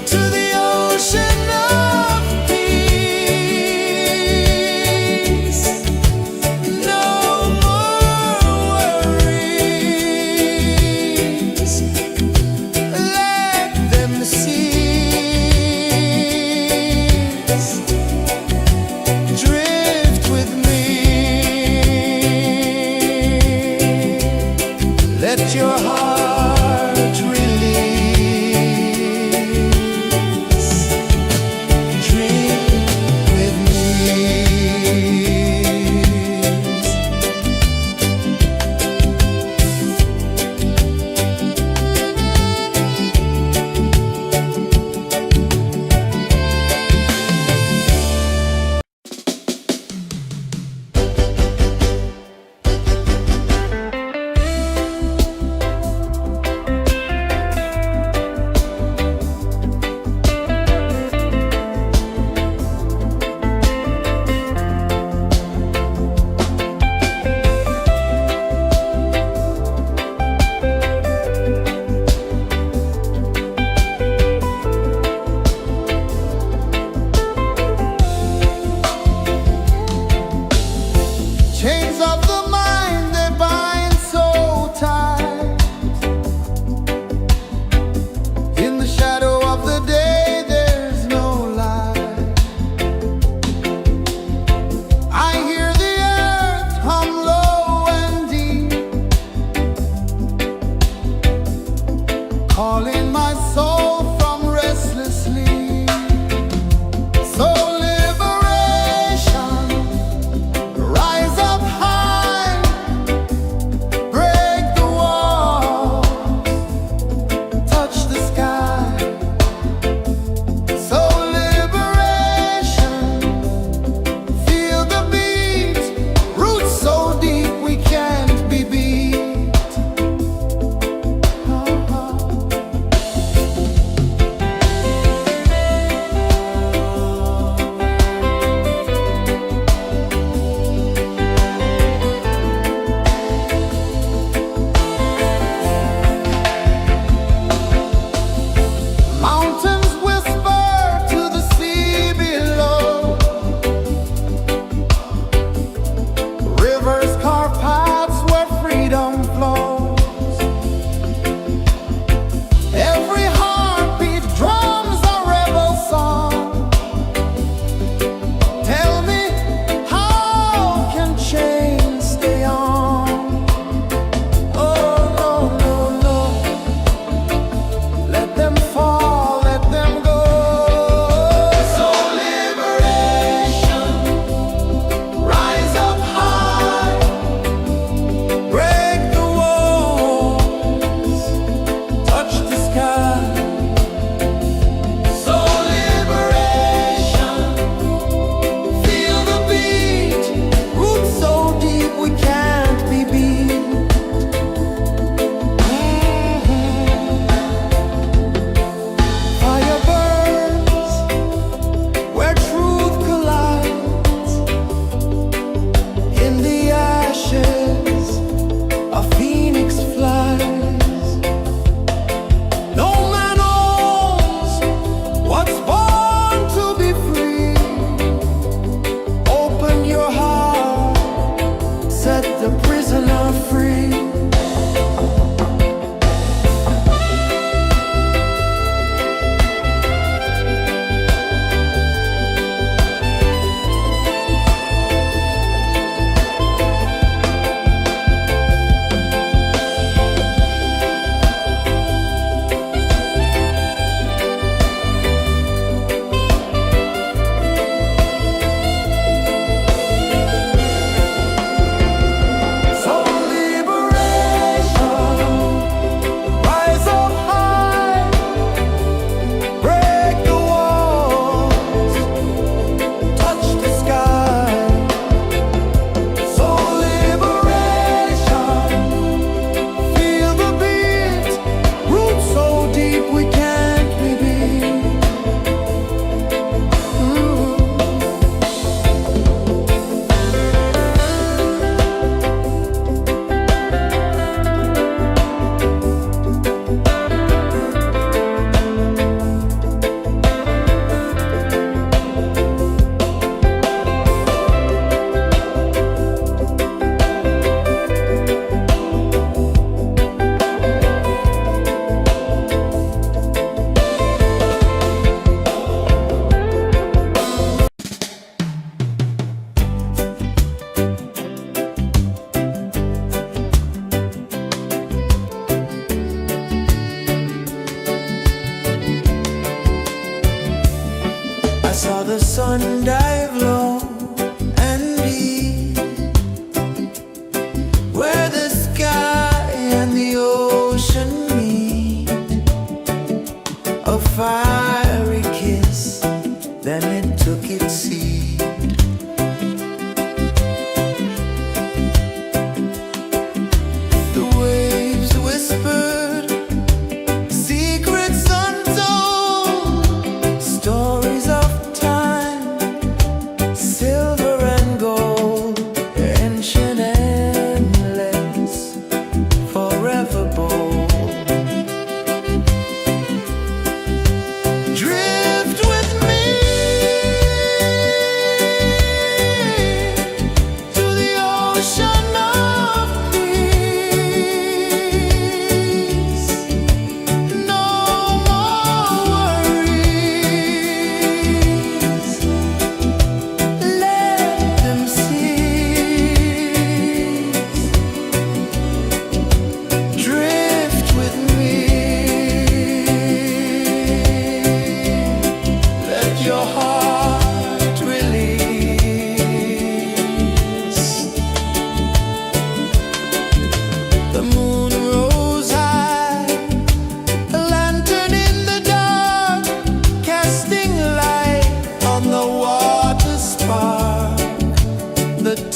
B: to the ocean of peace. No more worries, let them cease. Drift with me.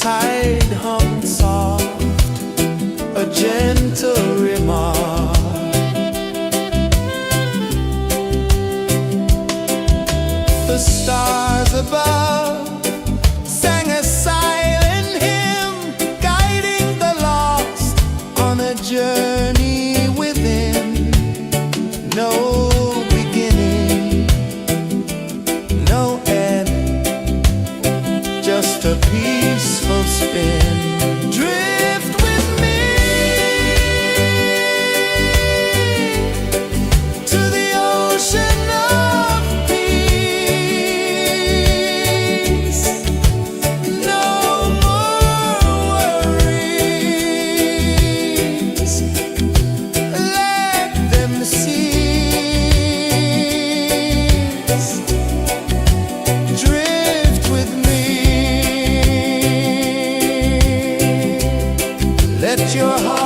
B: tide hummed soft, a gentle remark. The stars above sang a silent hymn, guiding the lost on a journey within. No beginning, no end, just a peaceful spin. Drift with me to the ocean of peace. No more worries, let them cease. Drift with me, let your heart